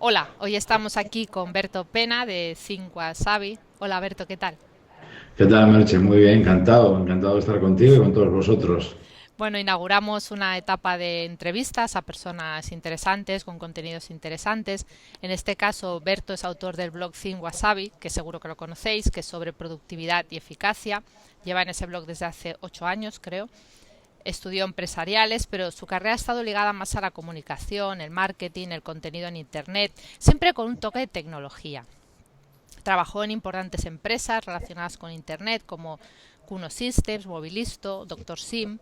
Hola, hoy estamos aquí con Berto Pena de Think Wasabi. Hola Berto, ¿qué tal? ¿Qué tal, Merche? Muy bien, encantado, encantado de estar contigo y con todos vosotros. Bueno, inauguramos una etapa de entrevistas a personas interesantes, con contenidos interesantes. En este caso, Berto es autor del blog Think Wasabi, que seguro que lo conocéis, que es sobre productividad y eficacia. Lleva en ese blog desde hace 8 años, creo. Estudió empresariales, pero su carrera ha estado ligada más a la comunicación, el marketing, el contenido en Internet, siempre con un toque de tecnología. Trabajó en importantes empresas relacionadas con Internet como Kuno Systems, Movilisto, Doctor Sim,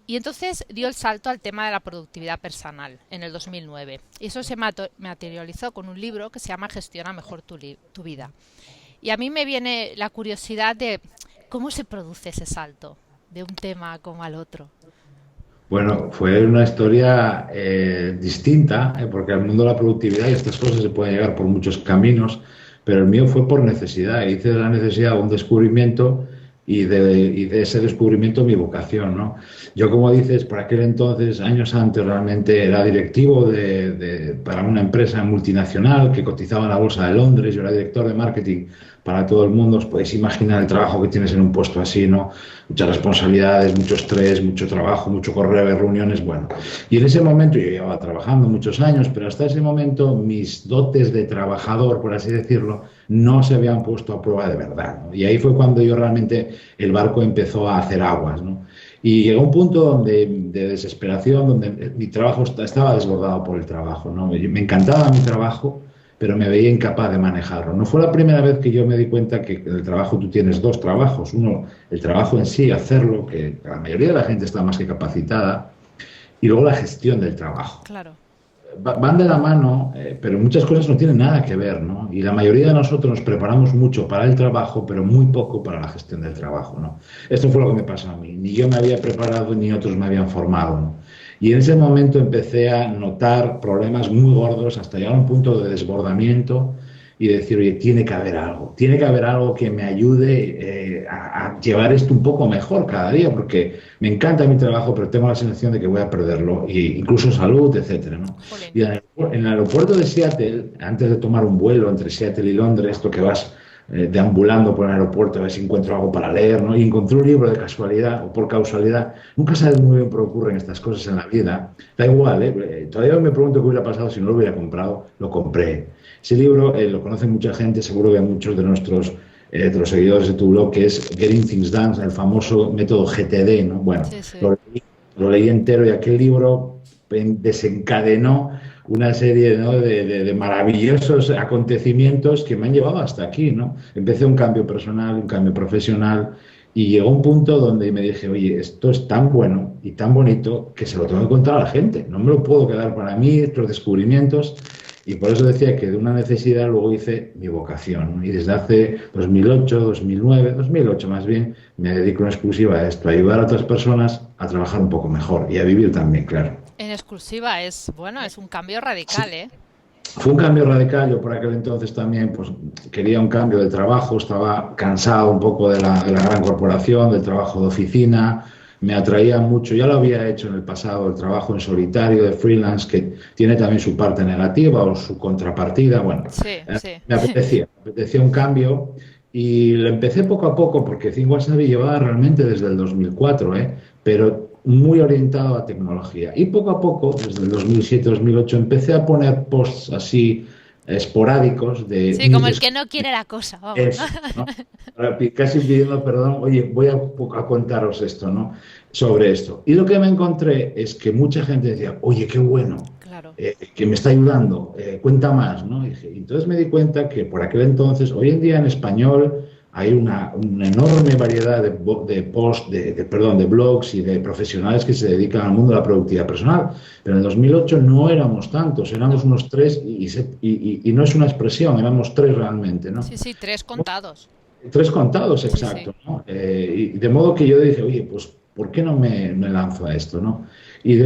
y entonces dio el salto al tema de la productividad personal en el 2009. Y eso se materializó con un libro que se llama Gestiona mejor tu vida. Y a mí me viene la curiosidad de cómo se produce ese salto de un tema como al otro. Bueno, fue una historia distinta, porque al mundo de la productividad y estas cosas se pueden llegar por muchos caminos, pero el mío fue por necesidad. Hice de la necesidad un descubrimiento y de ese descubrimiento mi vocación, ¿no? Yo, como dices, por aquel entonces, años antes, realmente era directivo para una empresa multinacional que cotizaba en la Bolsa de Londres. Yo era director de marketing para todo el mundo. Os podéis imaginar el trabajo que tienes en un puesto así, ¿no? Muchas responsabilidades, mucho estrés, mucho trabajo, mucho correo de reuniones, bueno. Y en ese momento yo llevaba trabajando muchos años, pero hasta ese momento mis dotes de trabajador, por así decirlo, no se habían puesto a prueba de verdad, ¿no? Y ahí fue cuando yo realmente el barco empezó a hacer aguas, ¿no? Y llegó un punto de desesperación, donde mi trabajo estaba desbordado por el trabajo, ¿no? Me encantaba mi trabajo, pero me veía incapaz de manejarlo. No fue la primera vez que yo me di cuenta que en el trabajo tú tienes dos trabajos. Uno, el trabajo en sí, hacerlo, que la mayoría de la gente está más que capacitada, y luego la gestión del trabajo. Claro. Van de la mano, pero muchas cosas no tienen nada que ver, ¿no? Y la mayoría de nosotros nos preparamos mucho para el trabajo, pero muy poco para la gestión del trabajo, ¿no? Esto fue lo que me pasó a mí. Ni yo me había preparado ni otros me habían formado, ¿no? Y en ese momento empecé a notar problemas muy gordos hasta llegar a un punto de desbordamiento y decir, oye, tiene que haber algo que me ayude a llevar esto un poco mejor cada día, porque me encanta mi trabajo, pero tengo la sensación de que voy a perderlo, e incluso salud, etcétera, ¿no? Jolín. Y en el aeropuerto de Seattle, antes de tomar un vuelo entre Seattle y Londres, esto que vas deambulando por el aeropuerto a ver si encuentro algo para leer, ¿no? Y encontré un libro de casualidad o por causalidad. Nunca sabes muy bien por qué ocurren estas cosas en la vida. Da igual, ¿eh? Todavía me pregunto qué hubiera pasado si no lo hubiera comprado. Lo compré. Ese libro lo conoce mucha gente, seguro que muchos de los seguidores de tu blog, que es Getting Things Done, el famoso método GTD, ¿no? Bueno, Sí, sí. lo leí entero y aquel libro desencadenó una serie, ¿no?, de maravillosos acontecimientos que me han llevado hasta aquí, ¿no? Empecé un cambio personal, un cambio profesional y llegó un punto donde me dije, oye, esto es tan bueno y tan bonito que se lo tengo que contar a la gente, no me lo puedo quedar para mí, estos descubrimientos. Y por eso decía que de una necesidad luego hice mi vocación, ¿no? Y desde hace 2008, 2009, 2008 más bien, me dedico en exclusiva a esto, a ayudar a otras personas a trabajar un poco mejor y a vivir también, claro. En exclusiva es, bueno, es un cambio radical, ¿eh? Fue un cambio radical. Yo por aquel entonces también pues, quería un cambio de trabajo, estaba cansado un poco de la gran corporación, del trabajo de oficina, me atraía mucho, ya lo había hecho en el pasado, el trabajo en solitario de freelance, que tiene también su parte negativa o su contrapartida. Bueno, Sí, sí. me apetecía un cambio y lo empecé poco a poco porque Think Wasabi llevaba realmente desde el 2004, ¿eh? Pero muy orientado a tecnología. Y poco a poco, desde el 2007-2008, empecé a poner posts así esporádicos de Sí, mis como el que no quiere la cosa, vamos. eso, ¿no? Casi pidiendo perdón, oye, voy a contaros esto, ¿no? Sobre esto. Y lo que me encontré es que mucha gente decía, oye, qué bueno, Claro. que me está ayudando, cuenta más, ¿no? Y entonces me di cuenta que por aquel entonces, hoy en día en español, hay una enorme variedad de posts, perdón, de blogs y de profesionales que se dedican al mundo de la productividad personal. Pero en el 2008 no éramos tantos, éramos No. unos tres y no es una expresión, éramos tres realmente, ¿no? Sí, sí, tres contados. Tres contados, Sí, sí. exacto, ¿no? Y de modo que yo dije, oye, pues, ¿por qué no me lanzo a esto, no?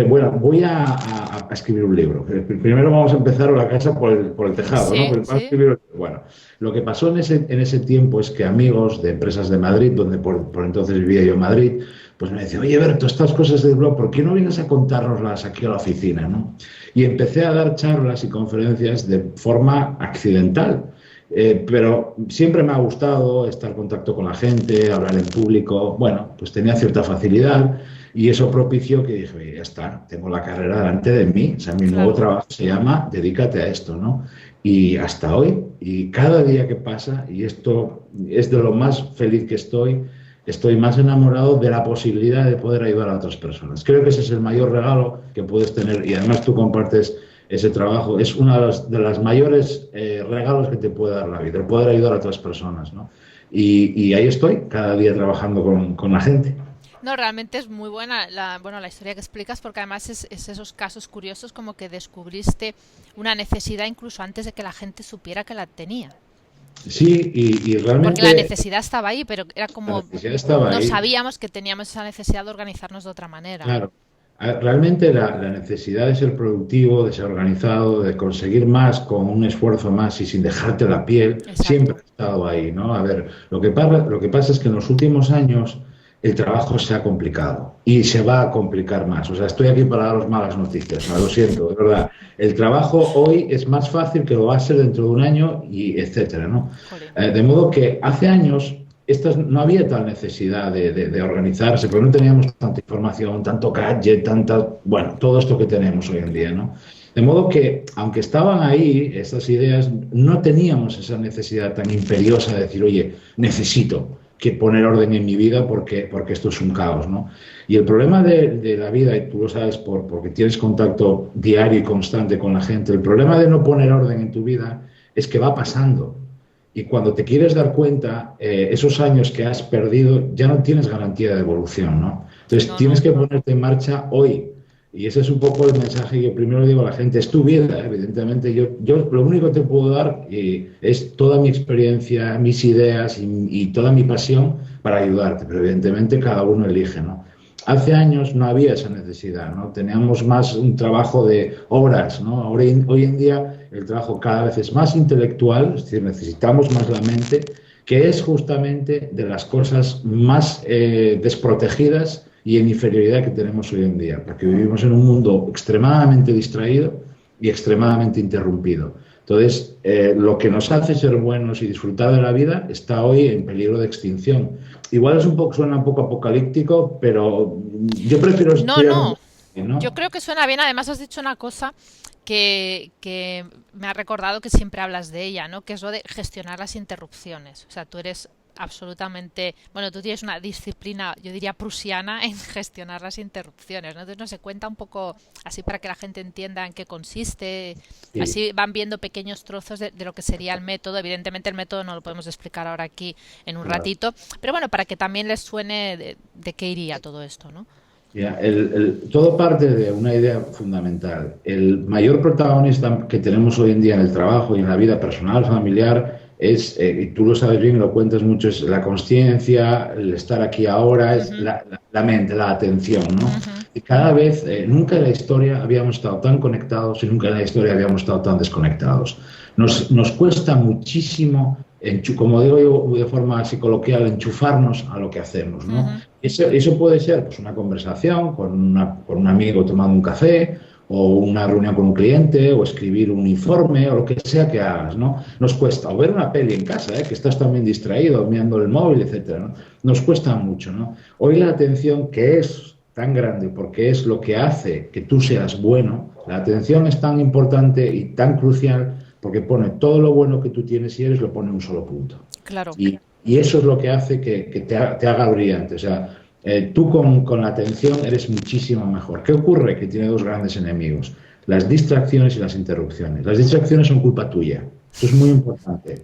Bueno, voy a escribir un libro. Primero vamos a empezar la casa por el tejado, ¿no? Sí, Pero vamos a sí. escribir, bueno, lo que pasó en ese tiempo es que amigos de empresas de Madrid, donde por entonces vivía yo en Madrid, pues me decía, oye, Berto, estas cosas del blog, ¿por qué no vienes a contárnoslas aquí a la oficina, ¿no? Y empecé a dar charlas y conferencias de forma accidental. Pero siempre me ha gustado estar en contacto con la gente, hablar en público. Bueno, pues tenía cierta facilidad y eso propició que dije, oye, ya está, tengo la carrera delante de mí. O sea, mi nuevo Claro. trabajo se llama Dedícate a esto, ¿no? Y hasta hoy, y cada día que pasa, y esto es de lo más feliz que estoy más enamorado de la posibilidad de poder ayudar a otras personas. Creo que ese es el mayor regalo que puedes tener y además tú compartes ese trabajo. Es uno de las mayores regalos que te puede dar la vida, el poder ayudar a otras personas, ¿no? Y ahí estoy, cada día trabajando con la gente. No, realmente es muy buena bueno, la historia que explicas porque además es esos casos curiosos como que descubriste una necesidad incluso antes de que la gente supiera que la tenía. Sí, y Porque la realmente necesidad estaba ahí, pero era la como necesidad estaba no ahí. sabíamos que teníamos esa necesidad de organizarnos de otra manera. Claro. Realmente la necesidad de ser productivo, de ser organizado, de conseguir más con un esfuerzo más y sin dejarte la piel, siempre Exacto. ha estado ahí, ¿no? A ver, lo que pasa es que en los últimos años el trabajo se ha complicado y se va a complicar más. O sea, estoy aquí para daros malas noticias, ¿no? Lo siento, de verdad. El trabajo hoy es más fácil que lo va a ser dentro de un año y etcétera, ¿no? Jolín. De modo que hace años no había tal necesidad de organizarse, porque no teníamos tanta información, tanto gadget, bueno, todo esto que tenemos hoy en día, ¿no? De modo que, aunque estaban ahí estas ideas, no teníamos esa necesidad tan imperiosa de decir, oye, necesito que poner orden en mi vida porque esto es un caos, ¿no? Y el problema de la vida, y tú lo sabes porque tienes contacto diario y constante con la gente, el problema de no poner orden en tu vida es que va pasando. Y cuando te quieres dar cuenta, esos años que has perdido ya no tienes garantía de evolución, ¿no? Entonces No, tienes no. que ponerte en marcha hoy. Y ese es un poco el mensaje que primero le digo a la gente, es tu vida, ¿eh? Evidentemente yo lo único que te puedo dar es toda mi experiencia, mis ideas y toda mi pasión para ayudarte, pero evidentemente cada uno elige, ¿no? Hace años no había esa necesidad, ¿no? Teníamos más un trabajo de horas, ¿no? Hoy en día el trabajo cada vez es más intelectual, es decir, necesitamos más la mente, que es justamente de las cosas más desprotegidas y en inferioridad que tenemos hoy en día, porque vivimos en un mundo extremadamente distraído y extremadamente interrumpido. Entonces, lo que nos hace ser buenos y disfrutar de la vida está hoy en peligro de extinción. Igual suena un poco apocalíptico, pero yo prefiero No, tirarme, no. Yo ¿no? creo que suena bien. Además, has dicho una cosa que me ha recordado que siempre hablas de ella, ¿no? Que es lo de gestionar las interrupciones. O sea, tú eres absolutamente, bueno, tú tienes una disciplina, yo diría prusiana, en gestionar las interrupciones, ¿no? Entonces, no se cuenta un poco así para que la gente entienda en qué consiste. Sí. Así van viendo pequeños trozos de lo que sería el método. Evidentemente, el método no lo podemos explicar ahora aquí en un Claro. ratito, pero bueno, para que también les suene de qué iría todo esto, ¿no? Ya, todo parte de una idea fundamental. El mayor protagonista que tenemos hoy en día en el trabajo y en la vida personal, familiar, y tú lo sabes bien, lo cuentas mucho, es la consciencia, el estar aquí ahora, es Ujú, la mente, la atención, ¿no? ujú. Y cada vez, nunca en la historia habíamos estado tan conectados y nunca en la historia habíamos estado tan desconectados. Nos cuesta muchísimo, como digo yo de forma así coloquial, enchufarnos a lo que hacemos, ¿no? Ujú. Eso puede ser pues, una conversación con un amigo tomando un café, o una reunión con un cliente, o escribir un informe, o lo que sea que hagas, ¿no? Nos cuesta, o ver una peli en casa, que estás también distraído, mirando el móvil, etcétera, ¿no? Nos cuesta mucho, ¿no? Hoy la atención, que es tan grande, porque es lo que hace que tú seas bueno, la atención es tan importante y tan crucial, porque pone todo lo bueno que tú tienes y eres, lo pone en un solo punto. Claro. Y eso es lo que hace que te haga brillante. O sea, tú con la atención eres muchísimo mejor. ¿Qué ocurre? Que tiene dos grandes enemigos, las distracciones y las interrupciones. Las distracciones son culpa tuya. Eso es muy importante.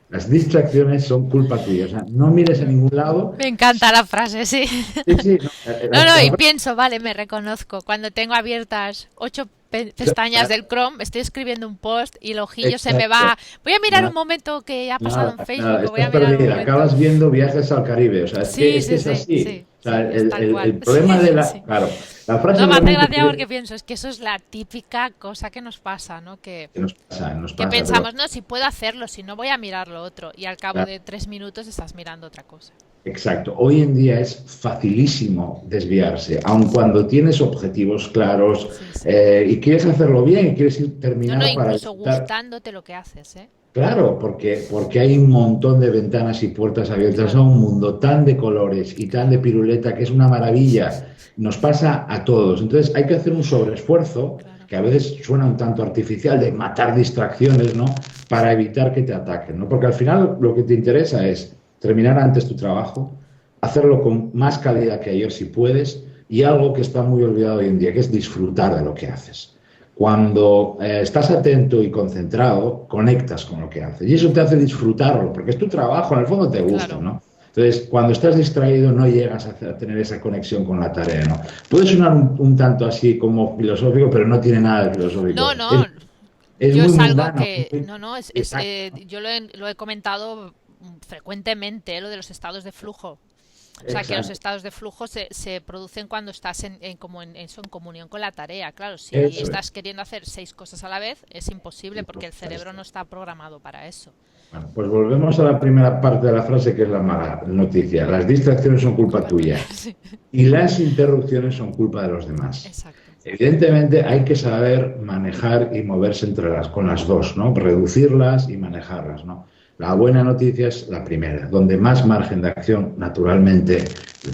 Las distracciones son culpa tuya. O sea, no mires a ningún lado. Me encanta la frase, sí. Sí, sí, no, No, no, y pienso, vale, me reconozco. Cuando tengo abiertas 8 pestañas del Chrome, estoy escribiendo un post y el ojillo se me exacto. va. Voy a mirar un Nada, momento que ha pasado nada, en Facebook, nada, o voy estás a mirar un perdida. momento. Acabas viendo Viajes al Caribe. O sea, Sí, es que sí, es sí, así. sí. O sea, Sí, es tal cual. el problema de Sí. claro, la frase No, me hace realmente gracia porque pienso, es que eso es la típica cosa que nos pasa, ¿no? nos Que pasa, pero pensamos, no, si puedo hacerlo, si no voy a mirar lo otro. Y al cabo claro, de 3 minutos estás mirando otra cosa. exacto. Hoy en día es facilísimo desviarse, aun cuando tienes objetivos claros Sí, sí. y quieres hacerlo bien y quieres No, no, terminar para incluso disfrutar. gustándote lo que haces, ¿eh? Claro, porque hay un montón de ventanas y puertas abiertas a Claro, un mundo tan de colores y tan de claro, piruleta que es una maravilla. Nos pasa a todos. Entonces hay que hacer un sobreesfuerzo, claro. que a veces suena un tanto artificial, de matar distracciones, ¿no? Para evitar que te ataquen, ¿no? Porque al final lo que te interesa es terminar antes tu trabajo, hacerlo con más calidad que ayer si puedes, y algo que está muy olvidado hoy en día, que es disfrutar de lo que haces. Cuando estás atento y concentrado, conectas con lo que haces. Y eso te hace disfrutarlo, porque es tu trabajo, en el fondo te gusta, Claro. ¿no? Entonces, cuando estás distraído, no llegas a tener esa conexión con la tarea, ¿no? Puede sonar un tanto así como filosófico, pero no tiene nada de filosófico. No, no, Es yo muy es algo mundano. que, no, no, Exacto, yo lo he comentado frecuentemente, lo de los estados de flujo. O sea, que los exacto. estados de flujo se producen cuando estás eso, en comunión con la tarea. Claro, si Eso es. estás queriendo hacer 6 cosas a la vez, es imposible porque el cerebro no está programado para eso. Bueno, pues volvemos a la primera parte de la frase, que es la mala noticia. Las distracciones son culpa Culpa tuya. tuya Sí, y las interrupciones son culpa de los demás. exacto. Evidentemente hay que saber manejar y moverse con las dos, ¿no? Reducirlas y manejarlas, ¿no? La buena noticia es la primera, donde más margen de acción, naturalmente,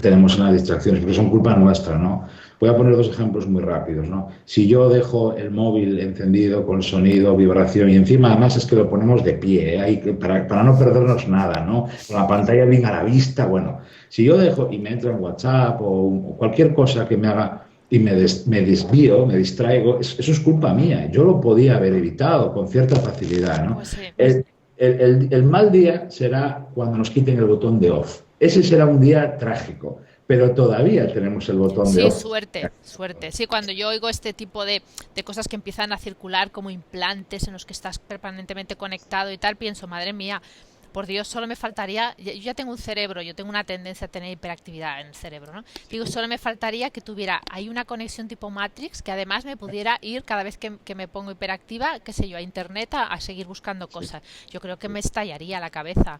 tenemos en las distracciones, porque son culpa nuestra, ¿no? Voy a poner dos ejemplos muy rápidos, ¿no? Si yo dejo el móvil encendido con sonido, vibración, y encima además es que lo ponemos de pie, ¿eh? Para no perdernos nada, ¿no? Con la pantalla bien a la vista, bueno, si yo dejo y me entra en WhatsApp o cualquier cosa que me haga y me desvío, me distraigo, eso es culpa mía. Yo lo podía haber evitado con cierta facilidad, ¿no? Pues sí. El mal día será cuando nos quiten el botón de off. Ese será un día trágico, pero todavía tenemos el botón de Sí, off. suerte, suerte. Sí, cuando yo oigo este tipo de cosas que empiezan a circular como implantes en los que estás permanentemente conectado y tal, pienso, madre mía, por Dios, solo me faltaría, yo ya tengo un cerebro, yo tengo una tendencia a tener hiperactividad en el cerebro, ¿no? Digo, solo me faltaría que tuviera ahí una conexión tipo Matrix que además me pudiera ir cada vez que me pongo hiperactiva, qué sé yo, a internet a seguir buscando cosas. Yo creo que me estallaría la cabeza.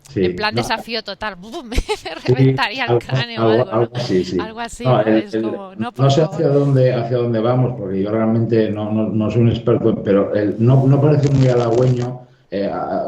En Sí, plan no, desafío total, ¡bum! Me sí, reventaría el cráneo o algo, ¿no? algo así, sí. Algo así, No, ¿no? Es como, no, por no sé favor. hacia dónde vamos, porque yo realmente no soy un experto, pero no parece muy halagüeño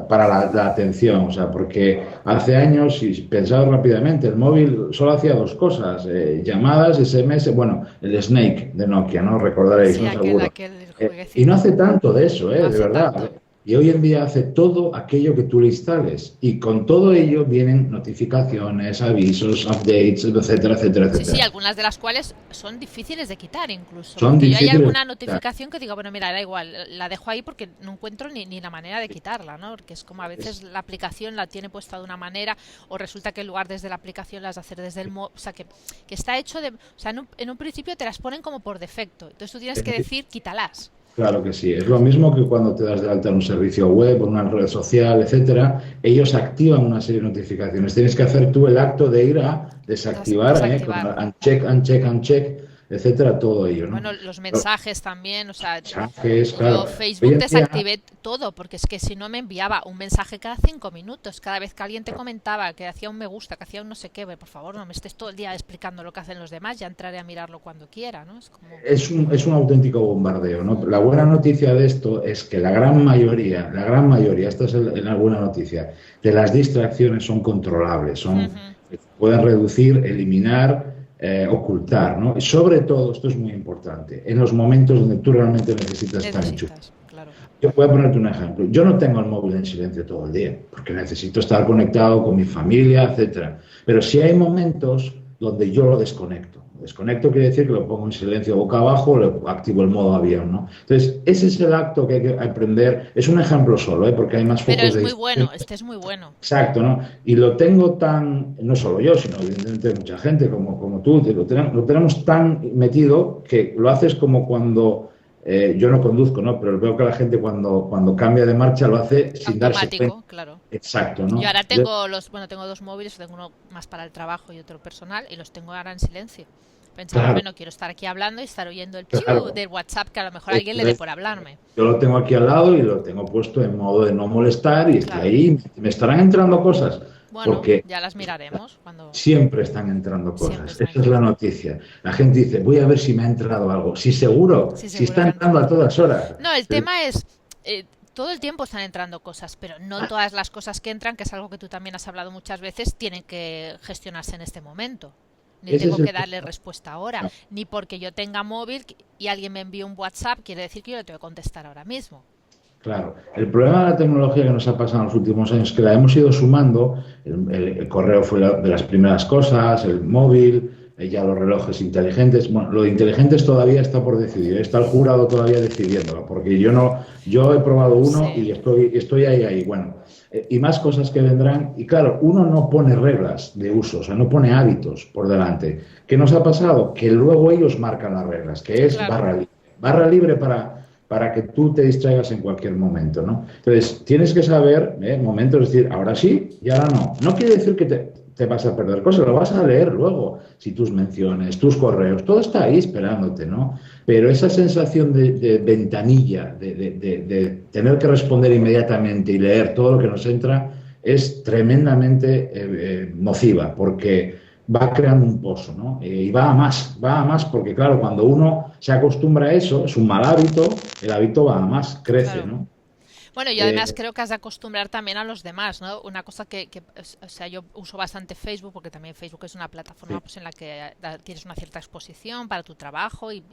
para la atención, o sea, porque hace años, si pensaba rápidamente, el móvil solo hacía dos cosas, llamadas, SMS, bueno, el Snake de Nokia, ¿no? Recordaréis, Sí, ¿no? Seguro. aquel Y no jueguecito. hace tanto de eso, No de hace verdad. tanto. Y hoy en día hace todo aquello que tú le instales. Y con todo ello vienen notificaciones, avisos, updates, etcétera, etcétera, Sí, sí, etcétera. algunas de las cuales son difíciles de quitar incluso, Son porque yo hay difíciles de alguna quitar. notificación que digo, bueno, mira, da igual, la dejo ahí porque no encuentro ni la manera de quitarla, ¿no? Porque es como a veces Es- la aplicación la tiene puesta de una manera o resulta que en lugar desde la aplicación las de hacer desde el móvil, o sea, que está hecho de, o sea, en un principio te las ponen como por defecto, entonces tú tienes que decir, quítalas. Claro que sí. Es lo mismo que cuando te das de alta en un servicio web, en una red social, etcétera. Ellos activan una serie de notificaciones. Tienes que hacer tú el acto de ir a desactivar, con Desactivar. uncheck, uncheck, uncheck, etcétera, todo ello, ¿no? Bueno, los Los mensajes también, o sea, mensajes, yo claro. Hoy Facebook en día, desactivé todo, porque es que si no me enviaba un mensaje cada 5 minutos, cada vez que alguien te comentaba, que hacía un me gusta, que hacía un no sé qué, por favor, no me estés todo el día explicando lo que hacen los demás, ya entraré a mirarlo cuando quiera, ¿no? Es como... es un auténtico bombardeo, ¿no? Mm, La buena noticia de esto es que la gran mayoría, esta es la buena noticia, de las distracciones son controlables, ujú, pueden reducir, eliminar, ocultar, ¿no? Y sobre todo, esto es muy importante, en los momentos donde tú realmente necesitas estar enchufado. necesitas, claro. Yo voy a ponerte un ejemplo. Yo no tengo el móvil en silencio todo el día, porque necesito estar conectado con mi familia, etcétera. Pero sí hay momentos donde yo lo desconecto. Desconecto quiere decir que lo pongo en silencio boca abajo, le activo el modo avión, ¿no? Entonces, ese es el acto que hay que aprender. Es un ejemplo solo, ¿eh? Porque hay más Pero focos es de muy distracción. bueno, este es muy bueno. Exacto, ¿no? Y lo tengo tan, no solo yo, sino evidentemente mucha gente como tú, lo tenemos tan metido que lo haces como cuando yo no conduzco, ¿no? Pero veo que la gente cuando cambia de marcha lo hace sin darse cuenta. Automático, claro. Exacto, Yo ¿no? ahora tengo tengo dos móviles, tengo uno más para el trabajo y otro personal, y los tengo ahora en silencio. Pensaba, Claro, bueno, quiero estar aquí hablando y estar oyendo el piu claro. del WhatsApp que a lo mejor alguien le dé Entonces, por hablarme. yo lo tengo aquí al lado y lo tengo puesto en modo de no molestar y estoy Claro. ahí. Me estarán entrando cosas, Bueno, porque ya las miraremos cuando siempre están entrando siempre cosas. están Esa es la entrando. noticia. La gente dice, voy a ver si me ha entrado algo. Sí, seguro, Sí, si seguro está que ha entrando a entrado. todas horas. No, el tema es, todo el tiempo están entrando cosas, pero no todas las cosas que entran, que es algo que tú también has hablado muchas veces, tienen que gestionarse en este momento. Ni Ese es tengo el que darle respuesta ahora, ni porque yo tenga móvil y alguien me envíe un WhatsApp, quiere decir que yo le tengo que contestar ahora mismo. Claro, el problema de la tecnología que nos ha pasado en los últimos años es que la hemos ido sumando. El correo fue de las primeras cosas, el móvil, ya los relojes inteligentes. Bueno, lo de inteligentes todavía está por decidir, está el jurado todavía decidiéndolo, porque yo he probado uno Sí, y estoy ahí. Bueno, y más cosas que vendrán. Y claro, uno no pone reglas de uso, o sea, no pone hábitos por delante. ¿Qué nos ha pasado? Que luego ellos marcan las reglas, que es claro. barra libre para que tú te distraigas en cualquier momento, ¿no? Entonces, tienes que saber, momentos, es decir, ahora sí y ahora no. No quiere decir que te vas a perder cosas, lo vas a leer luego, si tus menciones, tus correos, todo está ahí esperándote, ¿no? Pero esa sensación de ventanilla, de tener que responder inmediatamente y leer todo lo que nos entra, es tremendamente nociva, porque va creando un pozo, ¿no? Y va a más, porque claro, cuando uno se acostumbra a eso, es un mal hábito, el hábito va a más, crece, Claro. ¿no? Bueno, y además Eh, creo que has de acostumbrar también a los demás, ¿no? Una cosa o sea, yo uso bastante Facebook porque también Facebook es una plataforma sí, pues en la que tienes una cierta exposición para tu trabajo y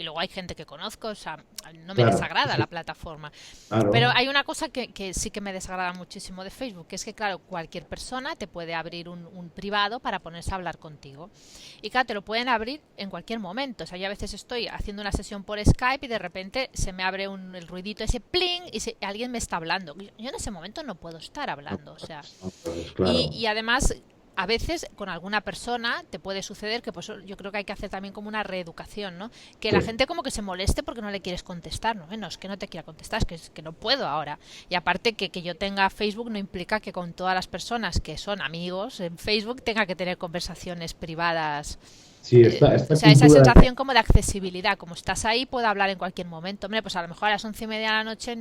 luego hay gente que conozco, o sea, no me claro, desagrada sí, la plataforma. Pero claro, hay una cosa que sí que me desagrada muchísimo de Facebook, que es que, claro, cualquier persona te puede abrir un privado para ponerse a hablar contigo. Y claro, te lo pueden abrir en cualquier momento. O sea, yo a veces estoy haciendo una sesión por Skype y de repente se me abre el ruidito ese pling y alguien me está hablando. Yo en ese momento no puedo estar hablando. O sea, entonces, y claro, además a veces con alguna persona te puede suceder que pues yo creo que hay que hacer también como una reeducación, ¿no? Que la sí. gente como que se moleste porque no le quieres contestar, ¿no? No es que no te quiera contestar, es que no puedo ahora. Y aparte que yo tenga Facebook no implica que con todas las personas que son amigos en Facebook tenga que tener conversaciones privadas. Sí, O esta sea, esa cultura, sensación como de accesibilidad, como estás ahí, puedo hablar en cualquier momento. Hombre, pues a lo mejor a las 11:30 de la noche,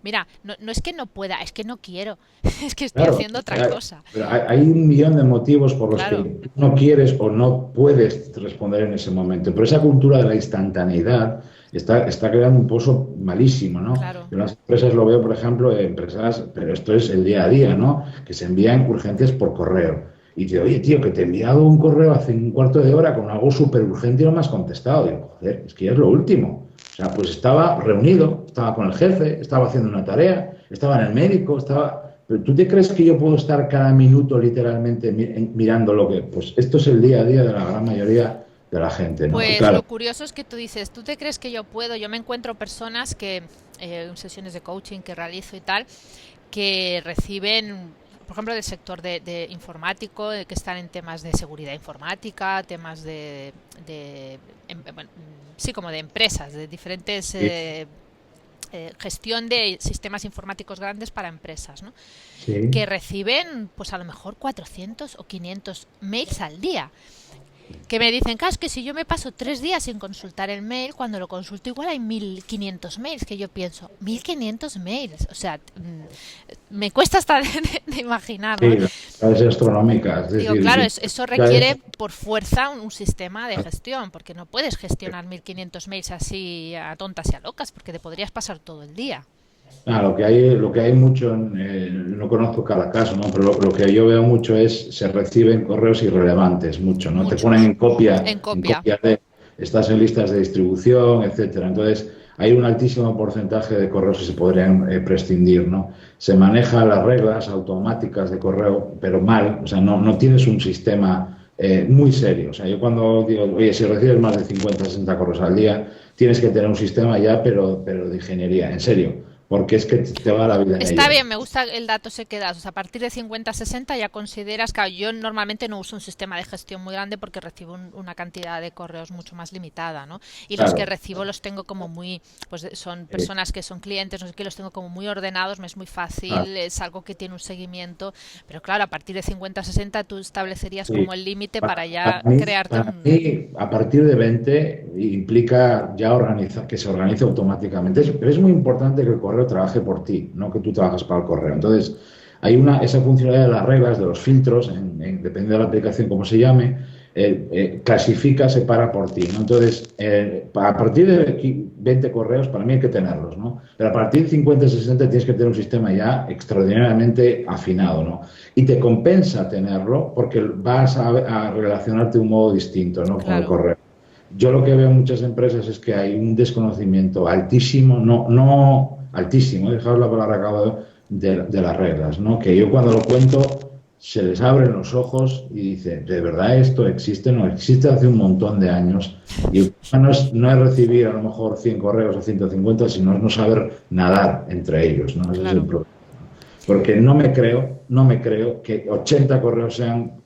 mira, no es que no pueda, es que no quiero, es que estoy claro, haciendo otra cosa. pero hay un millón de motivos por los que Claro, tú no quieres o no puedes responder en ese momento. Pero esa cultura de la instantaneidad está creando un pozo malísimo, ¿no? claro. Yo en las empresas lo veo, por ejemplo, empresas, pero esto es el día a día, ¿no? Que se envían urgencias por correo. Y te digo, oye, tío, que te he enviado un correo hace un cuarto de hora con algo súper urgente y no me has contestado. Digo, joder, es que ya es lo último. O sea, pues estaba reunido, estaba con el jefe, estaba haciendo una tarea, estaba en el médico, estaba... Pero ¿tú te crees que yo puedo estar cada minuto literalmente mirando lo que... Pues esto es el día a día de la gran mayoría de la gente, ¿no? Y Pues claro, lo curioso es que tú dices, ¿tú te crees que yo puedo? Yo me encuentro personas que, en sesiones de coaching que realizo y tal, que reciben, por ejemplo, del sector de informático, que están en temas de seguridad informática, temas bueno, sí, como de empresas, de diferentes sí, gestión de sistemas informáticos grandes para empresas, ¿no? sí. Que reciben, pues a lo mejor 400 o 500 mails al día que me dicen, es que si yo me paso 3 días sin consultar el mail, cuando lo consulto igual hay 1500 mails, que yo pienso, 1500 mails, o sea, me cuesta hasta de imaginar, ¿no? Sí, las astronómicas, es Digo, decir, claro, sí, eso ya requiere por fuerza un sistema de gestión, porque no puedes gestionar 1500 mails así a tontas y a locas, porque te podrías pasar todo el día. lo que hay mucho, no conozco cada caso, ¿no? Pero lo que yo veo mucho es se reciben correos irrelevantes, mucho, ¿no? Te ponen Muchos. En en copia. copia de, estás en listas de distribución, etcétera. Entonces, hay un altísimo porcentaje de correos que se podrían prescindir, ¿no? Se manejan las reglas automáticas de correo, pero mal, o sea, no tienes un sistema muy serio. O sea, yo cuando digo, oye, si recibes más de 50, 60 correos al día, tienes que tener un sistema ya, pero de ingeniería, en serio. porque es que te va la vida en Está ello. bien, me gusta el dato ese que das. O sea, a partir de 50-60 ya consideras que yo normalmente no uso un sistema de gestión muy grande porque recibo una cantidad de correos mucho más limitada, ¿no? Y los que Claro, recibo los tengo como muy, pues son eh, personas que son clientes, no sé qué, los tengo como muy ordenados, me es muy claro, fácil, es algo que tiene un seguimiento. Pero claro, a partir de 50-60 tú establecerías sí. como el límite para Para ya mí, crearte para un... mí, a partir de 20 implica ya que se organice automáticamente. Pero es muy importante que el correo trabaje por ti, no que tú trabajes para el correo. Entonces, hay esa funcionalidad de las reglas, de los filtros, depende de la aplicación, como se llame, clasifica, separa por ti, ¿no? Entonces, a partir de 20 correos, para mí hay que tenerlos, ¿no? Pero a partir de 50-60 tienes que tener un sistema ya extraordinariamente afinado, ¿no? Y te compensa tenerlo porque vas a relacionarte de un modo distinto, ¿no? Con el Claro. correo. Yo lo que veo en muchas empresas es que hay un desconocimiento altísimo, no altísimo, dejaros la palabra acabo de las reglas, ¿no? Que yo cuando lo cuento se les abren los ojos y dicen, ¿de verdad esto existe? No, existe hace un montón de años. Y el problema no es recibir a lo mejor 100 correos o 150, sino es no saber nadar entre ellos, ¿no? Ese es el Claro. problema. Porque no me creo que 80 correos sean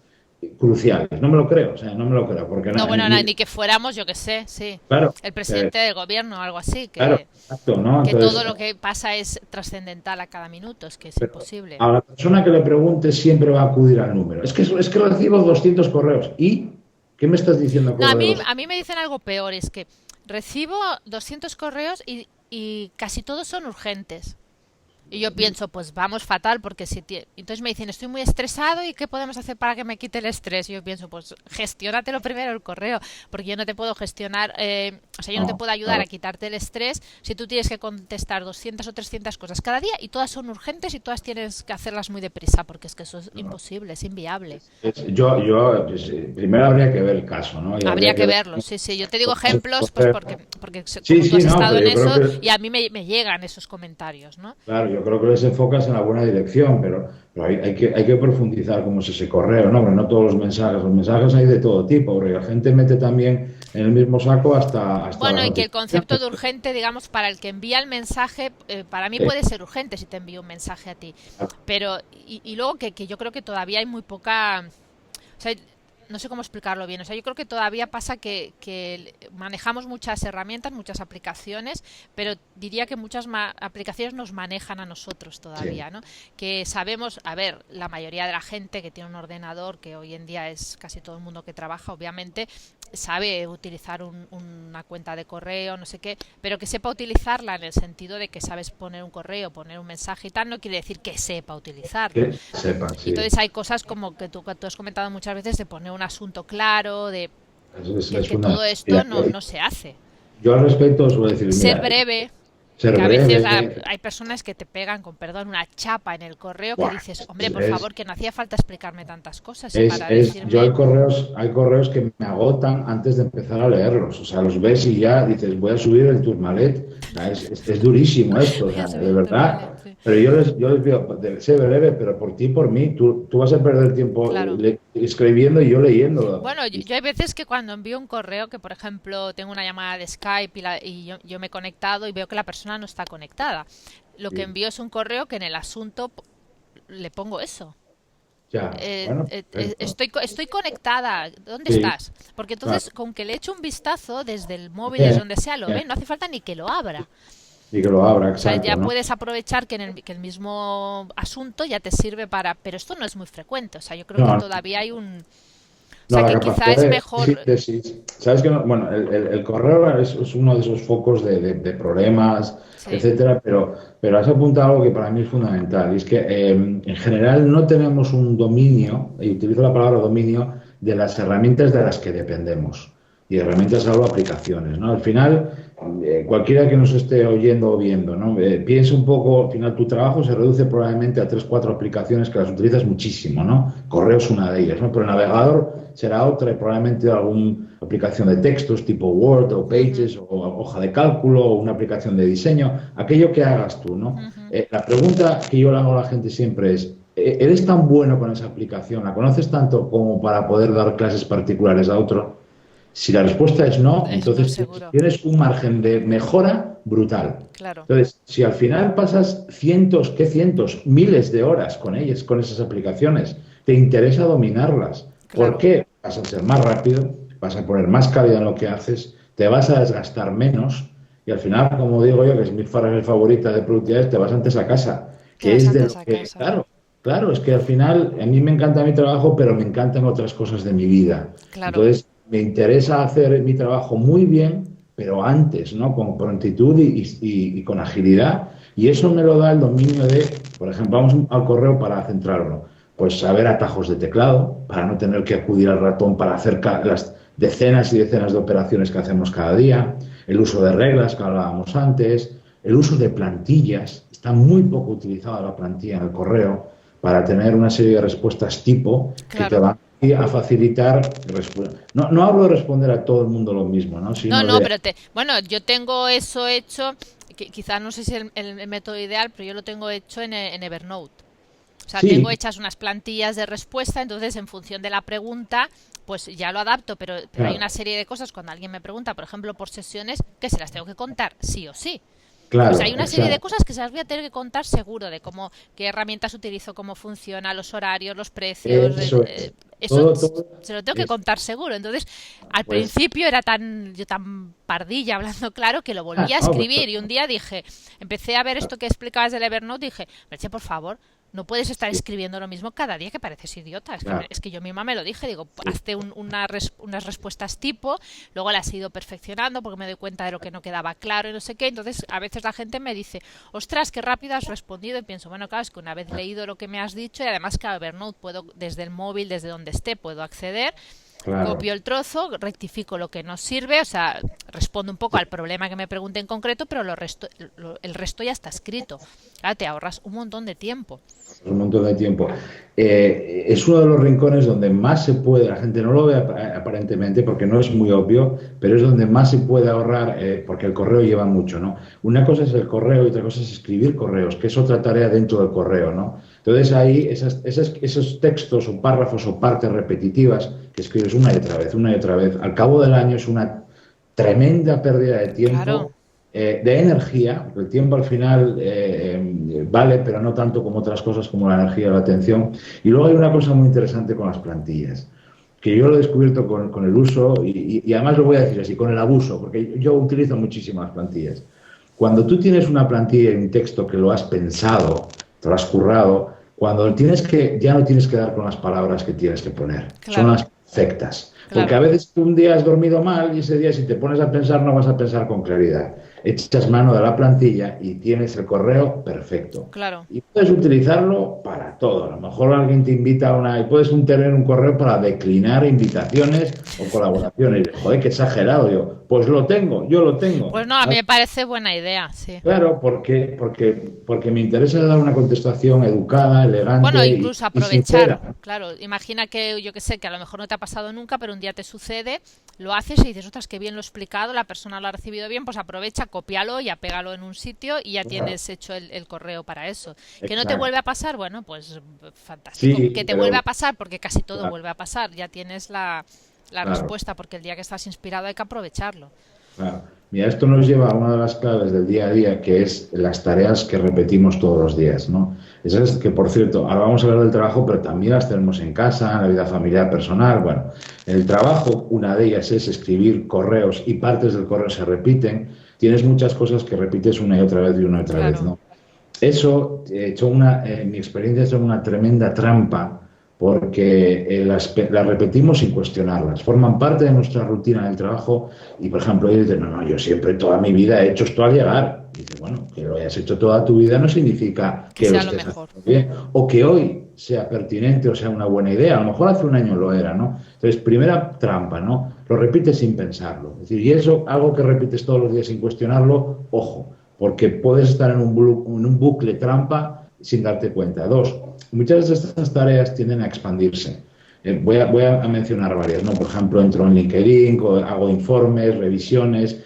cruciales. No me lo creo, o sea, no me lo creo. Porque, No, bueno, ni que fuéramos, yo que sé, sí. claro, El presidente del gobierno o algo así, claro, exacto, ¿no? que todo Entonces, lo que pasa es trascendental a cada minuto, es que es pero imposible. a la persona que le pregunte siempre va a acudir al número. Es que recibo 200 correos. ¿Y qué me estás diciendo con No, lo de los... a mí me dicen algo peor, es que recibo 200 correos y casi todos son urgentes. Y yo pienso, pues vamos fatal, porque si entonces me dicen, estoy muy estresado y ¿qué podemos hacer para que me quite el estrés? Y yo pienso, pues gestiónatelo primero el correo, porque yo no te puedo gestionar, o sea, yo no te No, puedo ayudar a claro. quitarte el estrés si tú tienes que contestar 200 o 300 cosas cada día y todas son urgentes y todas tienes que hacerlas muy deprisa, porque es que eso es No. imposible, es inviable. Primero habría que ver el caso, ¿no? Y Habría habría que que ver verlo, sí, sí. Yo te digo cómo se ejemplos, pues puede porque, hacer. porque Sí, como tú sí, has no, estado pero en yo creo eso que, y a mí me llegan esos comentarios, ¿no? claro, yo creo que les enfocas en la buena dirección, pero hay que profundizar cómo es ese correo, ¿no? Porque no todos los mensajes hay de todo tipo, porque la gente mete también en el mismo saco hasta las Bueno, y que el concepto notificaciones. de urgente, digamos, para el que envía el mensaje, para mí Eh, puede ser urgente si te envío un mensaje a ti. Pero, y luego que yo creo que todavía hay muy poca. O sea, no sé cómo explicarlo bien. O sea, yo creo que todavía pasa que manejamos muchas herramientas, muchas aplicaciones, pero diría que muchas aplicaciones nos manejan a nosotros sí, todavía, ¿no? Que sabemos, a ver, la mayoría de la gente que tiene un ordenador, que hoy en día es casi todo el mundo que trabaja, obviamente, sabe utilizar una cuenta de correo, no sé qué, pero que sepa utilizarla en el sentido de que sabes poner un correo, poner un mensaje y tal, no quiere decir que sepa utilizarlo. que sepan, Y sí. entonces hay cosas como que tú has comentado muchas veces de poner un asunto claro, de Es que todo fundamental. esto Mira, no se hace. yo al respecto os voy a decir, Ser mira, breve, ser que a veces breve, hay personas que te pegan, con perdón, una chapa en el correo que buah, dices, hombre, es, por es- favor, que no hacía falta explicarme tantas cosas y Es, para es, yo hay decirme, correos, hay correos que me agotan antes de empezar a leerlos. O sea, los ves y ya dices, voy a subir el Tourmalet. O sea, es durísimo esto, o voy a sea, subir de el turmalet, verdad. sí. Pero yo les digo, sé breve, pero por ti, por mí, tú vas a perder tiempo Claro. escribiendo y yo leyéndolo. Bueno, yo hay veces que cuando envío un correo, que por ejemplo tengo una llamada de Skype y yo me he conectado y veo que la persona no está conectada. Lo que Y envío es un correo que en el asunto le pongo eso. ya, bueno, perfecto. Estoy conectada. ¿Dónde Sí, estás? Porque entonces, claro. con que le eche un vistazo desde el móvil, desde Bien, donde sea, lo bien. ve. No hace falta ni que lo abra. Y que lo abra, O sea, ya exacto, ¿no? puedes aprovechar que el mismo asunto ya te sirve para... Pero esto no es muy frecuente. O sea, yo creo que No, todavía hay un... O no, sea, la que quizá capacidad es de mejor... síntesis. Sabes que bueno, el correo es uno de esos focos de problemas, Sí, etcétera, pero has apuntado algo que para mí es fundamental, y es que en general no tenemos un dominio, y utilizo la palabra dominio, de las herramientas de las que dependemos. Y herramientas salvo aplicaciones, ¿no? Al final, cualquiera que nos esté oyendo o viendo, ¿no? Piensa un poco, al final tu trabajo se reduce probablemente a 3 4 aplicaciones que las utilizas muchísimo, ¿no? Correo es una de ellas, ¿no? Pero el navegador será otra, y probablemente alguna aplicación de textos tipo Word o ujú, Pages o hoja de cálculo o una aplicación de diseño, aquello que hagas tú, ¿no? ujú. La pregunta que yo le hago a la gente siempre es, ¿eres tan bueno con esa aplicación? ¿La conoces tanto como para poder dar clases particulares a otro? Si la respuesta es no, Es muy entonces seguro. tienes un margen de mejora brutal. Claro, Entonces, si al final pasas cientos, miles de horas con ellas, con esas aplicaciones, te interesa dominarlas. ¿Por claro. qué? Vas a ser más rápido, vas a poner más calidad en lo que haces, te vas a desgastar menos y al final, como digo yo, que es mi frase favorita de productividad, te vas antes a casa, Te que vas es de antes lo a que, casa. claro, claro, es que al final a mí me encanta mi trabajo, pero me encantan otras cosas de mi vida. Claro, Entonces, me interesa hacer mi trabajo muy bien, pero antes, ¿no? Con prontitud y con agilidad. Y eso me lo da el dominio de, por ejemplo, vamos al correo para centrarlo, pues saber atajos de teclado, para no tener que acudir al ratón para hacer las decenas y decenas de operaciones que hacemos cada día, el uso de reglas que hablábamos antes, el uso de plantillas. Está muy poco utilizada la plantilla en el correo para tener una serie de respuestas tipo que te claro. van a facilitar. No, no hablo de responder a todo el mundo lo mismo, ¿no? No, Sino no, de, pero bueno, yo tengo eso hecho, quizás no sé si es el método ideal, pero yo lo tengo hecho en Evernote. O sea, tengo sí, hechas unas plantillas de respuesta, entonces en función de la pregunta, pues ya lo adapto, pero hay una claro, serie de cosas cuando alguien me pregunta, por ejemplo, por sesiones, que se las tengo que contar sí o sí. O sea, hay claro, una serie de exacto. cosas que se las voy a tener que contar seguro, de cómo, qué herramientas utilizo, cómo funciona, los horarios, los precios, Eso es. eso Todo se lo tengo que es, contar seguro. Entonces, al pues, principio era yo tan pardilla hablando claro que lo volví a no, pues, escribir y un día dije, empecé a ver esto que explicabas del Evernote, dije, Merche, por favor, no puedes estar sí, escribiendo lo mismo cada día que pareces idiota. claro, Es que yo misma me lo dije, digo, sí. hazte unas respuestas tipo, luego las he ido perfeccionando porque me doy cuenta de lo que no quedaba claro y no sé qué. Entonces, a veces la gente me dice, ostras, qué rápido has respondido. Y pienso, bueno, claro, es que una vez leído lo que me has dicho y además que a Evernote puedo, desde el móvil, desde donde esté, puedo acceder. Claro. Copio el trozo, rectifico lo que nos sirve, o sea, respondo un poco al problema que me pregunte en concreto, pero el resto ya está escrito. Claro, te ahorras un montón de tiempo. Un montón de tiempo. Es uno de los rincones donde más se puede, la gente no lo ve aparentemente porque no es muy obvio, pero es donde más se puede ahorrar, porque el correo lleva mucho, ¿no? Una cosa es el correo y otra cosa es escribir correos, que es otra tarea dentro del correo, ¿no? Entonces ahí esos textos o párrafos o partes repetitivas que escribes una y otra vez, al cabo del año es una tremenda pérdida de Claro, tiempo, de energía, porque el tiempo al final vale, pero no tanto como otras cosas como la energía o la atención. Y luego hay una cosa muy interesante con las plantillas, que yo lo he descubierto con el uso y además lo voy a decir así, con el abuso, porque yo utilizo muchísimas plantillas. Cuando tú tienes una plantilla y un texto que lo has pensado, te lo has currado, cuando tienes que, ya no tienes que dar con las palabras que tienes que poner, son claro, las perfectas. Porque a claro, veces tú un día has dormido mal y ese día si te pones a pensar no vas a pensar con claridad. Echas mano de la plantilla y tienes el correo perfecto. claro. Y puedes utilizarlo para todo. A lo mejor alguien te invita a una... Y puedes tener un correo para declinar invitaciones o colaboraciones. Joder, qué exagerado yo. Pues lo tengo, yo lo tengo. Pues no, a mí me parece buena idea, sí. Claro, porque me interesa dar una contestación educada, Bueno, elegante incluso y aprovechar, sincera. claro, imagina que yo que sé, que a lo mejor no te ha pasado nunca, pero un día te sucede, lo haces y dices, ostras, qué bien lo he explicado, la persona lo ha recibido bien, pues aprovecha, cópialo y apégalo en un sitio y ya Claro, tienes hecho el correo para eso. ¿Que no te vuelve exacto. a pasar? Bueno, pues fantástico. Sí, ¿Que te vuelve a pero pasar? Porque casi todo claro, vuelve a pasar, ya tienes la claro. respuesta, porque el día que estás inspirado hay que aprovecharlo. Claro. Mira, esto nos lleva a una de las claves del día a día, que es las tareas que repetimos todos los días, ¿no? Esas que, por cierto, ahora vamos a hablar del trabajo, pero también las tenemos en casa, en la vida familiar, personal. Bueno, en el trabajo, una de ellas es escribir correos y partes del correo se repiten. Tienes muchas cosas que repites una y otra vez y una y otra vez, Claro, ¿no? Eso, en mi experiencia, es una tremenda trampa porque las repetimos sin cuestionarlas. Forman parte de nuestra rutina del trabajo y, por ejemplo, ellos dicen, no, no, yo siempre toda mi vida he hecho esto al llegar. Y dice, bueno, que lo hayas hecho toda tu vida no significa que que lo sea lo estés mejor. haciendo bien o que hoy sea pertinente o sea una buena idea. A lo mejor hace un año lo era, ¿no? Entonces, primera trampa, ¿no? Lo repites sin pensarlo. Es decir, y eso, algo que repites todos los días sin cuestionarlo, ojo, porque puedes estar en un bucle trampa sin darte cuenta. Dos, muchas de estas tareas tienden a expandirse. Voy a mencionar varias, ¿no? Por ejemplo, entro en LinkedIn, hago informes, revisiones,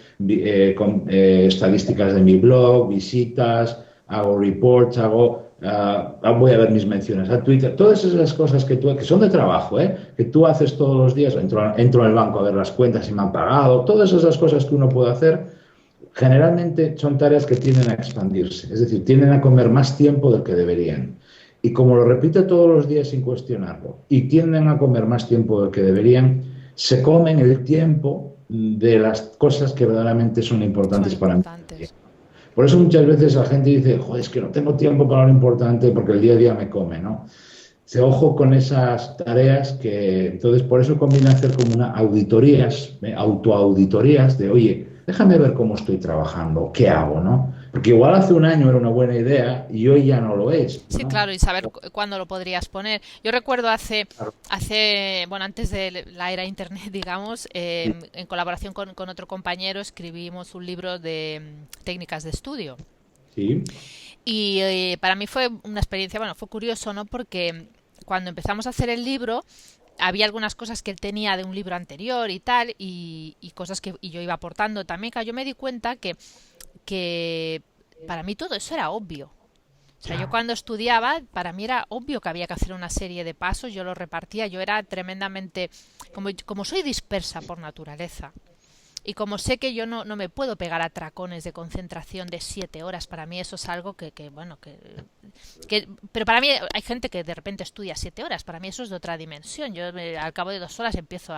estadísticas de mi blog, visitas, hago reports, hago voy a ver mis menciones a Twitter, todas esas cosas que son de trabajo, que tú haces todos los días, entro al banco a ver las cuentas si me han pagado, todas esas cosas que uno puede hacer, generalmente son tareas que tienden a expandirse, es decir, tienden a comer más tiempo del que deberían. Y como lo repite todos los días sin cuestionarlo, y tienden a comer más tiempo del que deberían, se comen el tiempo de las cosas que verdaderamente son Son importantes para mí. importantes. Por eso muchas veces la gente dice, joder, es que no tengo tiempo para lo importante porque el día a día me come, ¿no? Se ojo con esas tareas que, entonces, por eso conviene hacer como una auditorías, autoauditorías de, oye, déjame ver cómo estoy trabajando, qué hago, ¿no? Porque igual hace un año era una buena idea y hoy ya no lo es, Sí, ¿no? claro, y saber cuándo lo podrías poner. Yo recuerdo bueno, antes de la era internet, digamos, en colaboración con otro compañero, escribimos un libro de técnicas de estudio. Sí, Y para mí fue una experiencia, bueno, fue curioso, ¿no? Porque cuando empezamos a hacer el libro, había algunas cosas que él tenía de un libro anterior y tal, y cosas que y yo iba aportando también, que yo me di cuenta que para mí todo eso era obvio. O sea, yo ya, cuando estudiaba, para mí era obvio que había que hacer una serie de pasos, yo lo repartía, yo era tremendamente, como soy dispersa por naturaleza, y como sé que yo no me puedo pegar a tracones de concentración de 7 horas, para mí eso es algo bueno, pero para mí hay gente que de repente estudia 7 horas, para mí eso es de otra dimensión. Yo al cabo de 2 horas empiezo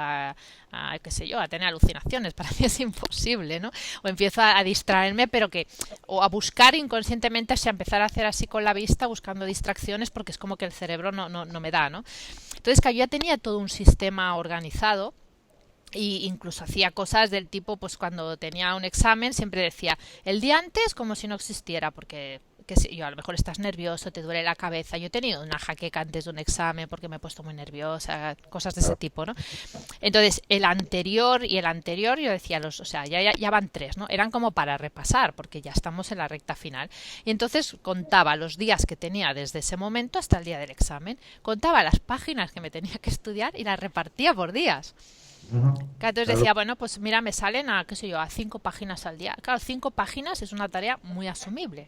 qué sé yo, a tener alucinaciones, para mí es imposible, ¿no? O empiezo a distraerme, o a buscar inconscientemente, o sea, empezar a hacer así con la vista, buscando distracciones, porque es como que el cerebro no me da, ¿no? Entonces, que yo ya tenía todo un sistema organizado, y incluso hacía cosas del tipo, pues cuando tenía un examen siempre decía el día antes como si no existiera, porque que si yo a lo mejor estás nervioso, te duele la cabeza. Yo he tenido una jaqueca antes de un examen porque me he puesto muy nerviosa, cosas de ese tipo, ¿no? Entonces, el anterior y el anterior, yo decía, o sea, ya van 3, ¿no? Eran como para repasar, porque ya estamos en la recta final. Y entonces contaba los días que tenía desde ese momento hasta el día del examen, contaba las páginas que me tenía que estudiar y las repartía por días. Entonces claro, decía, bueno, pues mira, me salen qué sé yo, a 5 páginas al día. Claro, 5 páginas es una tarea muy asumible,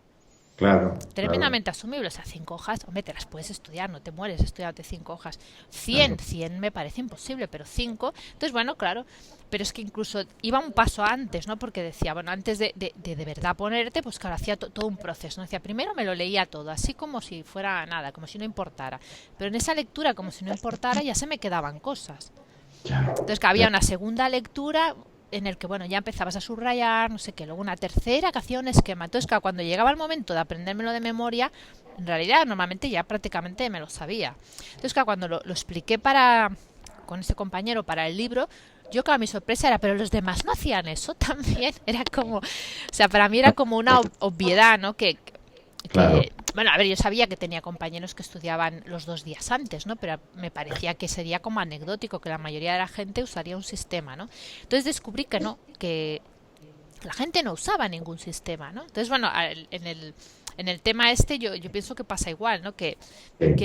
claro, claro, tremendamente asumible. O sea, 5 hojas, hombre, te las puedes estudiar, no te mueres estudiándote 5 hojas. claro. 100 me parece imposible, pero 5. Entonces, bueno, claro, pero es que incluso iba un paso antes, ¿no? Porque decía, bueno, antes de verdad ponerte, pues claro, hacía todo un proceso, ¿no? Decía, primero me lo leía todo, así como si fuera nada, como si no importara. Pero en esa lectura, como si no importara, ya se me quedaban cosas. Ya, Entonces que había una segunda lectura en el que, bueno, ya empezabas a subrayar, no sé qué, luego una tercera que hacía un esquema. Entonces, que cuando llegaba el momento de aprendérmelo de memoria, en realidad normalmente ya prácticamente me lo sabía. Entonces, que cuando lo expliqué con ese compañero para el libro, yo, claro, mi sorpresa era, pero los demás no hacían eso también. Era como, o sea, para mí era como una obviedad, ¿no? claro. Bueno, a ver, yo sabía que tenía compañeros que estudiaban los 2 días antes, ¿no? Pero me parecía que sería como anecdótico, que la mayoría de la gente usaría un sistema, ¿no? Entonces descubrí que no, que la gente no usaba ningún sistema, ¿no? Entonces, bueno, en el tema este yo pienso que pasa igual, ¿no? Que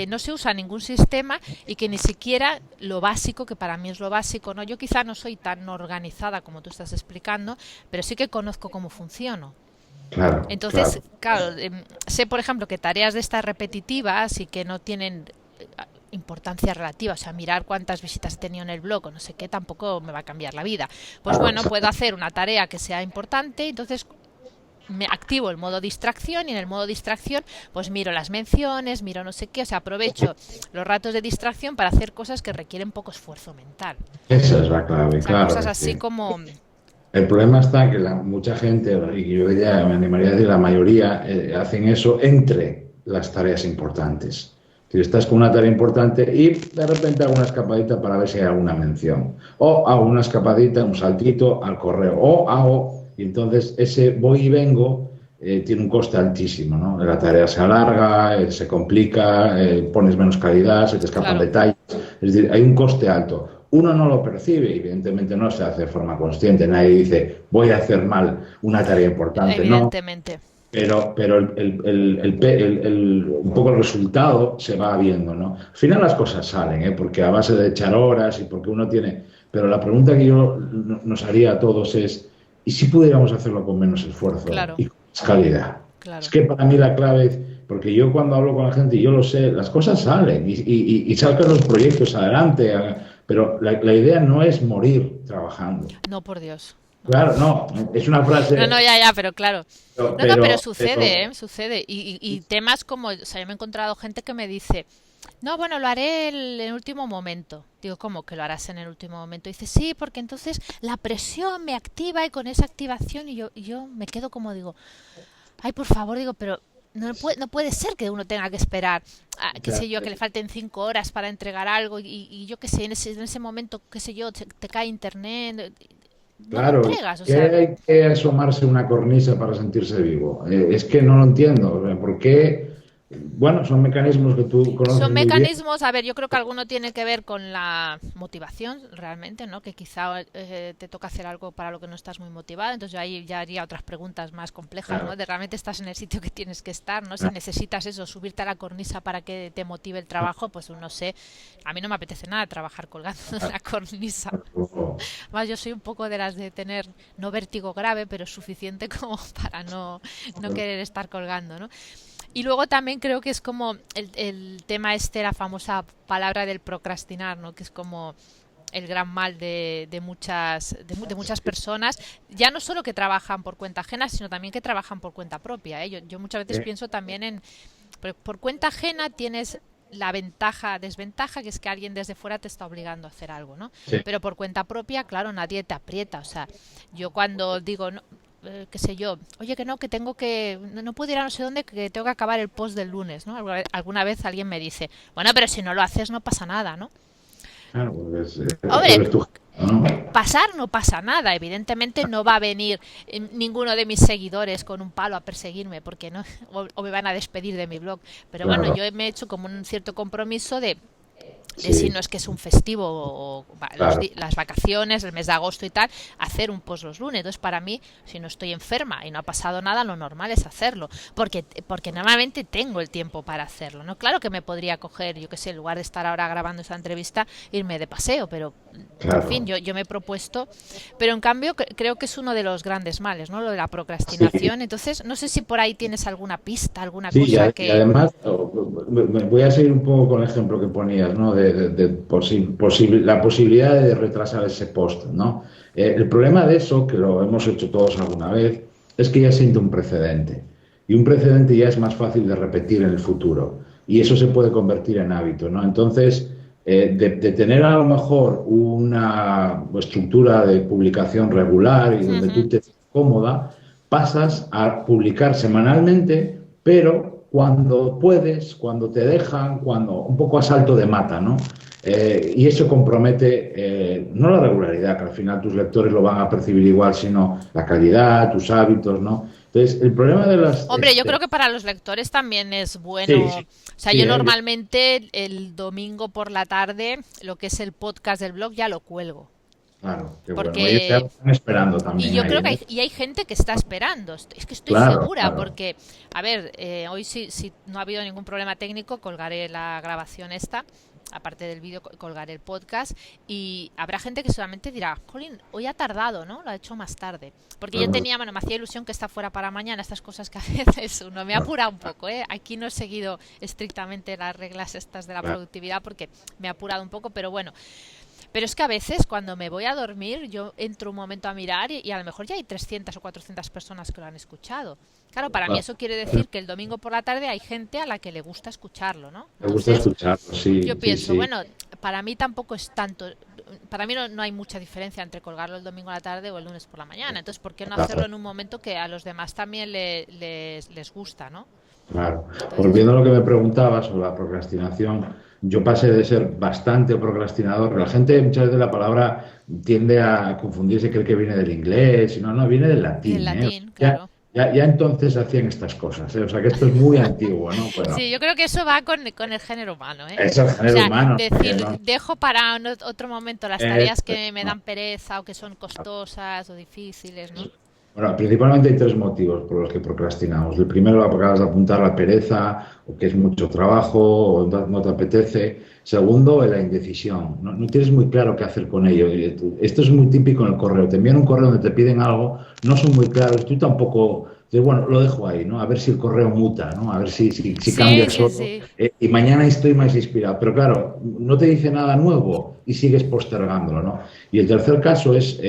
no se usa ningún sistema y que ni siquiera lo básico, que para mí es lo básico, ¿no? Yo quizá no soy tan organizada como tú estás explicando, pero sí que conozco cómo funciono. Claro, Entonces, claro. claro, sé, por ejemplo, que tareas de estas repetitivas y que no tienen importancia relativa, o sea, mirar cuántas visitas he tenido en el blog o no sé qué, tampoco me va a cambiar la vida. Pues Claro, bueno, puedo hacer una tarea que sea importante, entonces me activo el modo distracción y en el modo distracción pues miro las menciones, miro no sé qué, o sea, aprovecho los ratos de distracción para hacer cosas que requieren poco esfuerzo mental. esa es la O clave, sea, claro. cosas Es así que como... el problema está que mucha gente, y yo ya me animaría a decir la mayoría, hacen eso entre las tareas importantes. Si estás con una tarea importante y de repente hago una escapadita para ver si hay alguna mención. O hago una escapadita, un saltito al correo. Y entonces ese voy y vengo tiene un coste altísimo, ¿no? La tarea se alarga, se complica, pones menos calidad, se te escapan Claro, detalles. Es decir, hay un coste alto. Uno no lo percibe, evidentemente no se hace de forma consciente. Nadie dice, voy a hacer mal una tarea importante. No, evidentemente. pero un poco el resultado se va viendo, ¿no? Al final las cosas salen, ¿eh? Porque a base de echar horas y porque uno tiene... Pero la pregunta que yo nos haría a todos es, ¿y si pudiéramos hacerlo con menos esfuerzo Claro, y con más calidad? Es claro. que para mí la clave, porque yo cuando hablo con la gente, yo lo sé, las cosas salen y sacan los proyectos adelante, pero la idea no es morir trabajando. No, por Dios. No. Claro, no, es una No, no, frase, ya, pero claro. pero, No, no, pero pero, sucede, pero, ¿eh? Sucede. Y temas como, o sea, yo me he encontrado gente que me dice, no, bueno, lo haré en el último momento. Digo, ¿cómo que lo harás en el último momento? Dice, sí, porque entonces la presión me activa y con esa activación y yo me quedo como digo, ay, por favor, digo, pero no puede ser que uno tenga que esperar, qué sé yo, que le falten 5 horas para entregar algo y yo qué sé, en ese momento, qué sé yo, te cae internet, no lo claro, entregas, o ¿qué sea, hay que asomarse una cornisa para sentirse vivo? Es que no lo entiendo. O sea, ¿por qué? Bueno, son mecanismos que tú conoces son muy bien. mecanismos, a ver, yo creo que alguno tiene que ver con la motivación realmente, ¿no? Que quizá te toca hacer algo para lo que no estás muy motivado, entonces yo ahí ya haría otras preguntas más complejas, ¿no? Claro, De realmente estás en el sitio que tienes que estar, ¿no? Si claro, necesitas eso, subirte a la cornisa para que te motive el trabajo, pues no sé, a mí no me apetece nada trabajar colgando de una cornisa. claro. Además, yo soy un poco de las de tener, no vértigo grave, pero suficiente como para no querer estar colgando, ¿no? Y luego también creo que es como el tema la famosa palabra del procrastinar, ¿no? Que es como el gran mal de muchas personas, ya no solo que trabajan por cuenta ajena, sino también que trabajan por cuenta propia, ¿eh? Yo muchas veces Eh, pienso también por cuenta ajena tienes la desventaja, que es que alguien desde fuera te está obligando a hacer algo, ¿no? sí, Pero por cuenta propia, claro, nadie te aprieta, o sea, yo cuando digo, no, qué sé yo, oye que no, que tengo que, no puedo ir a no sé dónde, que tengo que acabar el post del lunes, ¿no? Alguna vez alguien me dice, bueno, pero si no lo haces no pasa nada, ¿no? claro, pues, Hombre, eres tú, ¿no? pasar no pasa nada, evidentemente no va a venir ninguno de mis seguidores con un palo a perseguirme porque no o me van a despedir de mi blog, pero bueno, Claro, yo me he hecho como un cierto compromiso de si sí, no es que es un festivo o claro, las vacaciones, el mes de agosto y tal, hacer un post los lunes. Entonces, para mí, si no estoy enferma y no ha pasado nada, lo normal es hacerlo, porque normalmente tengo el tiempo para hacerlo, ¿no? Claro que me podría coger, yo qué sé, en lugar de estar ahora grabando esta entrevista, irme de paseo, pero, en fin, claro. yo me he propuesto, pero en cambio creo que es uno de los grandes males, ¿no? Lo de la Sí, procrastinación. Entonces, no sé si por ahí tienes alguna pista, alguna sí, cosa y que... además voy a seguir un poco con el ejemplo que ponías, ¿no? La posibilidad de retrasar ese post, ¿no? El problema de eso, que lo hemos hecho todos alguna vez, es que ya siente un precedente. Y un precedente ya es más fácil de repetir en el futuro. Y eso se puede convertir en hábito, ¿no? Entonces, de tener a lo mejor una estructura de publicación regular y donde Ujú. tú te sientes cómoda, pasas a publicar semanalmente, pero cuando puedes, cuando te dejan, cuando un poco a salto de mata, ¿no? Y eso compromete no la regularidad, que al final tus lectores lo van a percibir igual, sino la calidad, tus hábitos, ¿no? Entonces, el problema de las... Hombre, yo creo que para los lectores también es Sí, bueno. O sí, sea, sí, yo normalmente el domingo por la tarde, lo que es el podcast del blog, ya lo cuelgo. claro, qué bueno. Ellos ya Porque están esperando y también yo ahí, creo que ¿eh? hay gente que está esperando. Es que estoy Claro, segura, claro. porque, a ver, hoy si no ha habido ningún problema técnico, colgaré la grabación esta. Aparte del vídeo, colgaré el podcast. Y habrá gente que solamente dirá, Colin, hoy ha tardado, ¿no? Lo ha hecho más tarde. Porque yo Claro, tenía, bueno, me hacía ilusión que esta fuera para mañana, estas cosas que a veces uno me apura un poco, ¿eh? Aquí no he seguido estrictamente las reglas estas de la claro, productividad porque me ha apurado un poco, pero bueno, pero es que a veces cuando me voy a dormir yo entro un momento a mirar y a lo mejor ya hay 300 o 400 personas que lo han escuchado. Claro, para mí claro. eso quiere decir que el domingo por la tarde hay gente a la que le gusta escucharlo, ¿no? Me gusta Entonces escucharlo, yo sí, sí, pienso, sí. bueno, para mí tampoco es tanto, para mí no hay mucha diferencia entre colgarlo el domingo a la tarde o el lunes por la mañana. Entonces, ¿por qué no hacerlo Claro. en un momento que a los demás también les gusta, ¿no? Claro. Entonces, Volviendo a lo que me preguntabas sobre la procrastinación, yo pasé de ser bastante procrastinador. La gente muchas veces la palabra tiende a confundirse, cree que viene del inglés, y no, no, viene del el latín, ¿eh? O sea, latín, claro. ya entonces hacían estas cosas, ¿eh? O sea, que esto es muy antiguo, ¿no? Bueno, Sí, yo creo que eso va con el género humano, ¿eh? es el O género sea, humano, decir, ¿no? dejo para otro momento las Eh, tareas que me no. dan pereza o que son costosas o difíciles, ¿no? Bueno, principalmente hay tres motivos por los que procrastinamos. El primero, lo que acabas de apuntar, la pereza, o que es mucho trabajo, o no te apetece. Segundo, la indecisión. No tienes muy claro qué hacer con ello. Esto es muy típico en el correo. Te envían un correo donde te piden algo, no son muy claros, tú tampoco Entonces, bueno, lo dejo ahí, ¿no? A ver si el correo muta, ¿no? A ver si Sí, cambia sí, solo. sí. Y mañana estoy más inspirado. Pero claro, no te dice nada nuevo y sigues postergándolo, ¿no? Y el tercer caso es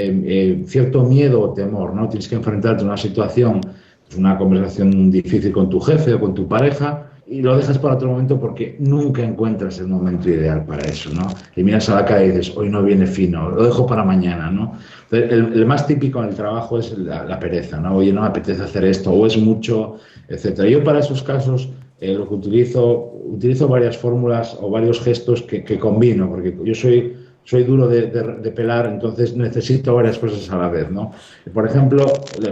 cierto miedo o temor, ¿no? Tienes que enfrentarte a una situación, pues una conversación difícil con tu jefe o con tu pareja y lo dejas para otro momento porque nunca encuentras el momento ideal para eso, ¿no? Y miras a la cara y dices, hoy no viene fino, lo dejo para mañana, ¿no? Entonces, el más típico en el trabajo es la pereza, ¿no? Oye, no me apetece hacer esto, o es mucho, etcétera. Yo para esos casos lo que utilizo varias fórmulas o varios gestos que combino, porque yo soy duro de pelar, entonces necesito varias cosas a la vez, ¿no? Por ejemplo,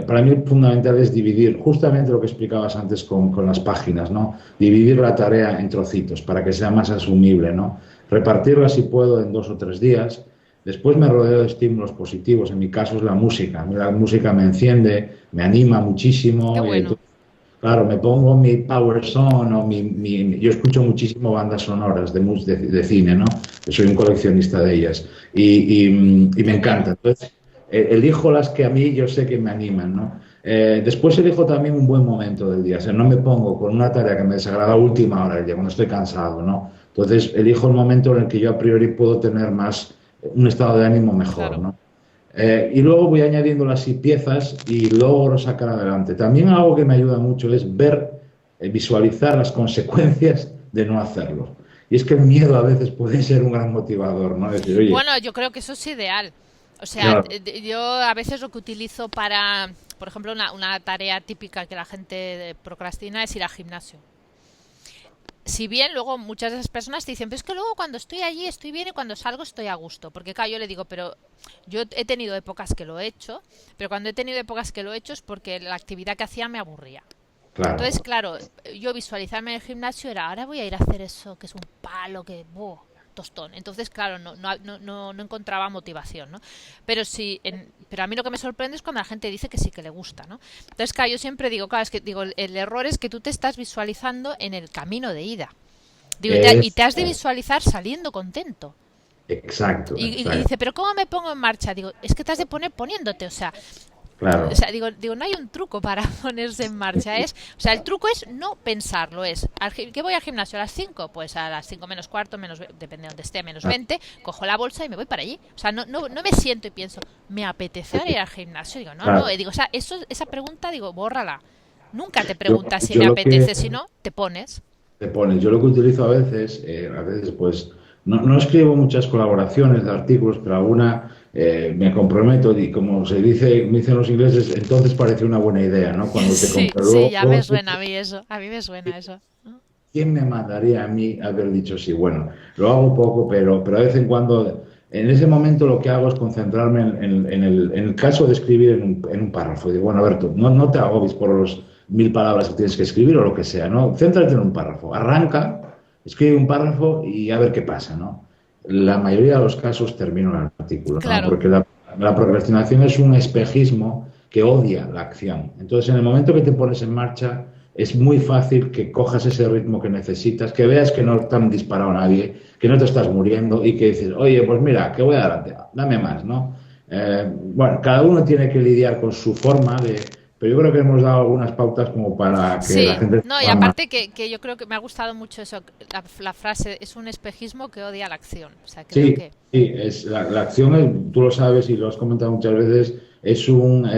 para mí fundamental es dividir, justamente lo que explicabas antes con las páginas, ¿no? Dividir la tarea en trocitos para que sea más asumible, ¿no? Repartirla si puedo en 2 o 3 días. Después me rodeo de estímulos positivos, en mi caso es la música. A mí la música me enciende, me anima Qué muchísimo y bueno. entonces, claro, me pongo mi Power Song o yo escucho muchísimo bandas sonoras de cine, ¿no? Yo soy un coleccionista de ellas y me Qué encanta. bueno. Entonces, elijo las que a mí yo sé que me animan, ¿no? Después elijo también un buen momento del día, o sea, no me pongo con una tarea que me desagrada a última hora del día, cuando estoy cansado, ¿no? Entonces, elijo el momento en el que yo a priori puedo tener más, un estado de ánimo mejor, Claro. ¿no? Y luego voy añadiendo las piezas y logro sacar adelante. También algo que me ayuda mucho es ver, visualizar las consecuencias de no hacerlo. Y es que el miedo a veces puede ser un gran motivador, ¿no? Decir, oye, Bueno, yo creo que eso es ideal. O sea, claro, yo a veces lo que utilizo para, por ejemplo, una tarea típica que la gente procrastina es ir al gimnasio. Si bien luego muchas de esas personas te dicen, pero es que luego cuando estoy allí estoy bien y cuando salgo estoy a gusto. Porque claro, yo le digo, pero yo he tenido épocas que lo he hecho, pero cuando he tenido épocas que lo he hecho es porque la actividad que hacía me aburría. Entonces, claro. claro, yo visualizarme en el gimnasio era, ahora voy a ir a hacer eso, que es un palo, que, ¡buah! Tostón. Entonces, claro, no encontraba motivación, ¿no? Pero a mí lo que me sorprende es cuando la gente dice que sí que le gusta, ¿no? Entonces, claro, yo siempre digo, claro, es que digo, el error es que tú te estás visualizando en el camino de ida. Digo, y Es, te has de visualizar saliendo contento. exacto, Y exacto. dice, pero ¿cómo me pongo en marcha? Digo, es que te has de poner poniéndote, o Claro. sea, digo, no hay un truco para ponerse en marcha. O sea, el truco es no pensarlo. ¿Qué voy al gimnasio a las 5? Pues a las 5 menos cuarto, depende de donde esté, menos 20 cojo la bolsa y me voy para allí. O sea, no me siento y pienso, ¿me apetece ir al gimnasio? Digo, no. Claro. Digo, o sea, esa pregunta, digo, bórrala. Nunca te Yo, preguntas si yo me lo que apetece, si no, te pones. te pones, yo lo que utilizo a veces pues no escribo muchas colaboraciones de artículos, pero alguna me comprometo y como me dicen los ingleses, entonces parece una buena idea, ¿no? Cuando te Sí, compro sí, ya me luego, suena a mí eso. A mí me suena eso. ¿quién me mandaría a mí haber dicho sí? Bueno, lo hago poco, pero de vez en cuando, en ese momento lo que hago es concentrarme en el caso de escribir en un párrafo. Y digo, bueno, a ver, tú, no te agobies por los 1000 palabras que tienes que escribir o lo que sea, ¿no? Céntrate en un párrafo, arranca, escribe un párrafo y a ver qué pasa, ¿no? La mayoría de los casos termino el artículo, ¿no? Claro, Porque la procrastinación es un espejismo que odia la acción. Entonces, en el momento que te pones en marcha, es muy fácil que cojas ese ritmo que necesitas, que veas que no te han disparado a nadie, que no te estás muriendo y que dices, oye, pues mira, que voy adelante, dame más, ¿no? Bueno, cada uno tiene que lidiar con su forma de... Pero yo creo que hemos dado algunas pautas como para que la sí, gente no, y sepa más. aparte que yo creo que me ha gustado mucho eso, la frase es un espejismo que odia la acción. O sea, creo Sí, que... sí, la acción, tú lo sabes y lo has comentado muchas veces, es un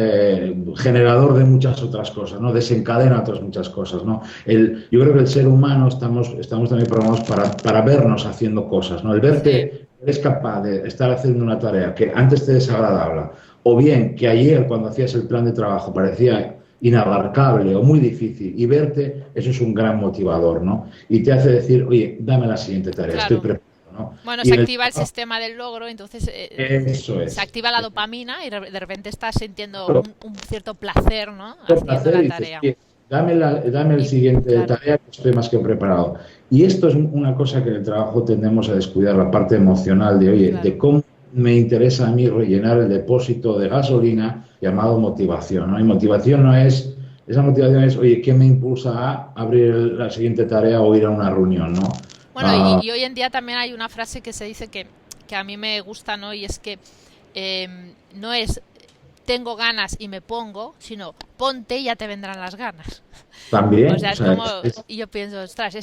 generador de muchas otras cosas, ¿no? Desencadena otras muchas cosas, ¿no? Yo creo que el ser humano estamos también programados para vernos haciendo cosas, ¿no? El Sí, verte, eres capaz de estar haciendo una tarea que antes te desagradable, o bien que ayer cuando hacías el plan de trabajo parecía inabarcable o muy difícil, y verte, eso es un gran motivador, ¿no? Y te hace decir, oye, dame la siguiente tarea, estoy claro. preparado, ¿no? Bueno, Y se en el activa el sistema del logro, entonces eso se es. activa la dopamina y de repente estás sintiendo Claro, un cierto placer, ¿no? por Haciendo placer la y dices, tarea. "Oye, dame el Y siguiente claro, tarea que estoy más que preparado". Y esto es una cosa que en el trabajo tendemos a descuidar, la parte emocional de, oye, de claro. cómo me interesa a mí rellenar el depósito de gasolina llamado motivación, ¿no? Y motivación no es, esa motivación es, oye, ¿qué me impulsa a abrir la siguiente tarea o ir a una reunión, ¿no? Bueno, Ah, y hoy en día también hay una frase que se dice que a mí me gusta, ¿no? Y es que no es tengo ganas y me pongo, sino ponte y ya te vendrán las ganas. O También, sea, o es sea, como, y yo pienso, ostras,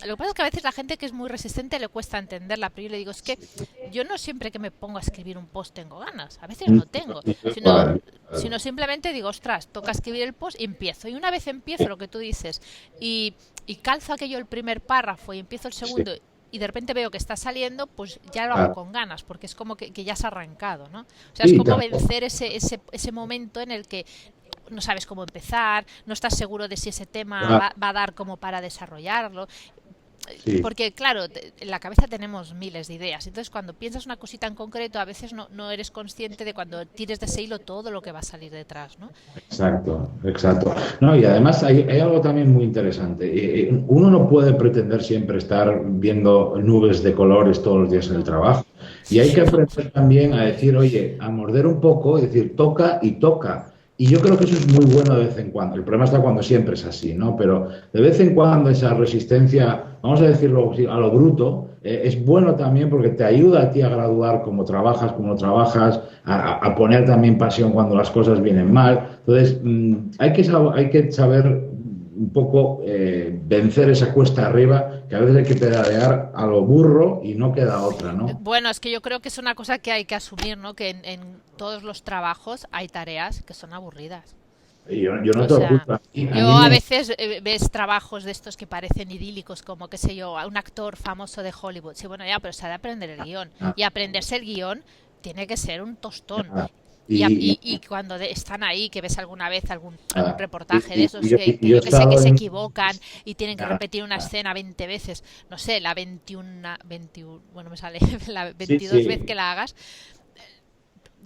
lo que pasa es que a veces la gente que es muy resistente le cuesta entenderla, pero yo le digo, es que yo no siempre que me pongo a escribir un post tengo ganas, a veces no tengo, sino, igual, sino simplemente digo, ostras, toca escribir el post y empiezo. Y una vez empiezo lo que tú dices y calzo aquello el primer párrafo y empiezo el sí, segundo y de repente veo que está saliendo, pues ya lo hago claro. con ganas, porque es como que ya se ha arrancado, ¿no? O sea, es Sí, como tampoco. vencer ese momento en el que no sabes cómo empezar, no estás seguro de si ese tema Claro, va a dar como para desarrollarlo. sí. Porque, claro, en la cabeza tenemos miles de ideas. Entonces, cuando piensas una cosita en concreto, a veces no eres consciente de cuando tires de ese hilo todo lo que va a salir detrás, ¿no? Exacto, exacto. No, y además hay algo también muy interesante. Uno no puede pretender siempre estar viendo nubes de colores todos los días en el No, trabajo. Y hay que no. aprender también a decir, oye, a morder un poco, y decir, toca y toca. Y yo creo que eso es muy bueno de vez en cuando. El problema está cuando siempre es así, ¿no? Pero de vez en cuando esa resistencia, vamos a decirlo así, a lo bruto, es bueno también porque te ayuda a ti a graduar cómo trabajas, a poner también pasión cuando las cosas vienen mal. Entonces, hay que saber un poco vencer esa cuesta arriba, que a veces hay que pedalear a lo burro y no queda otra, ¿no? Bueno, es que yo creo que es una cosa que hay que asumir, ¿no? Que en todos los trabajos hay tareas que son aburridas. Y yo no O te sea, oculto, a yo mí a me... veces ves trabajos de estos que parecen idílicos, como, qué sé yo, un actor famoso de Hollywood. Sí, bueno, ya, pero se ha de aprender el guión. Y aprenderse el guión tiene que ser un tostón. Y cuando están ahí, que ves alguna vez algún reportaje de esos que yo he yo que sé que estado se en... equivocan y tienen que repetir una escena 20 veces, no sé, la 21, bueno, me sale la Sí, 22 vez sí, que la hagas,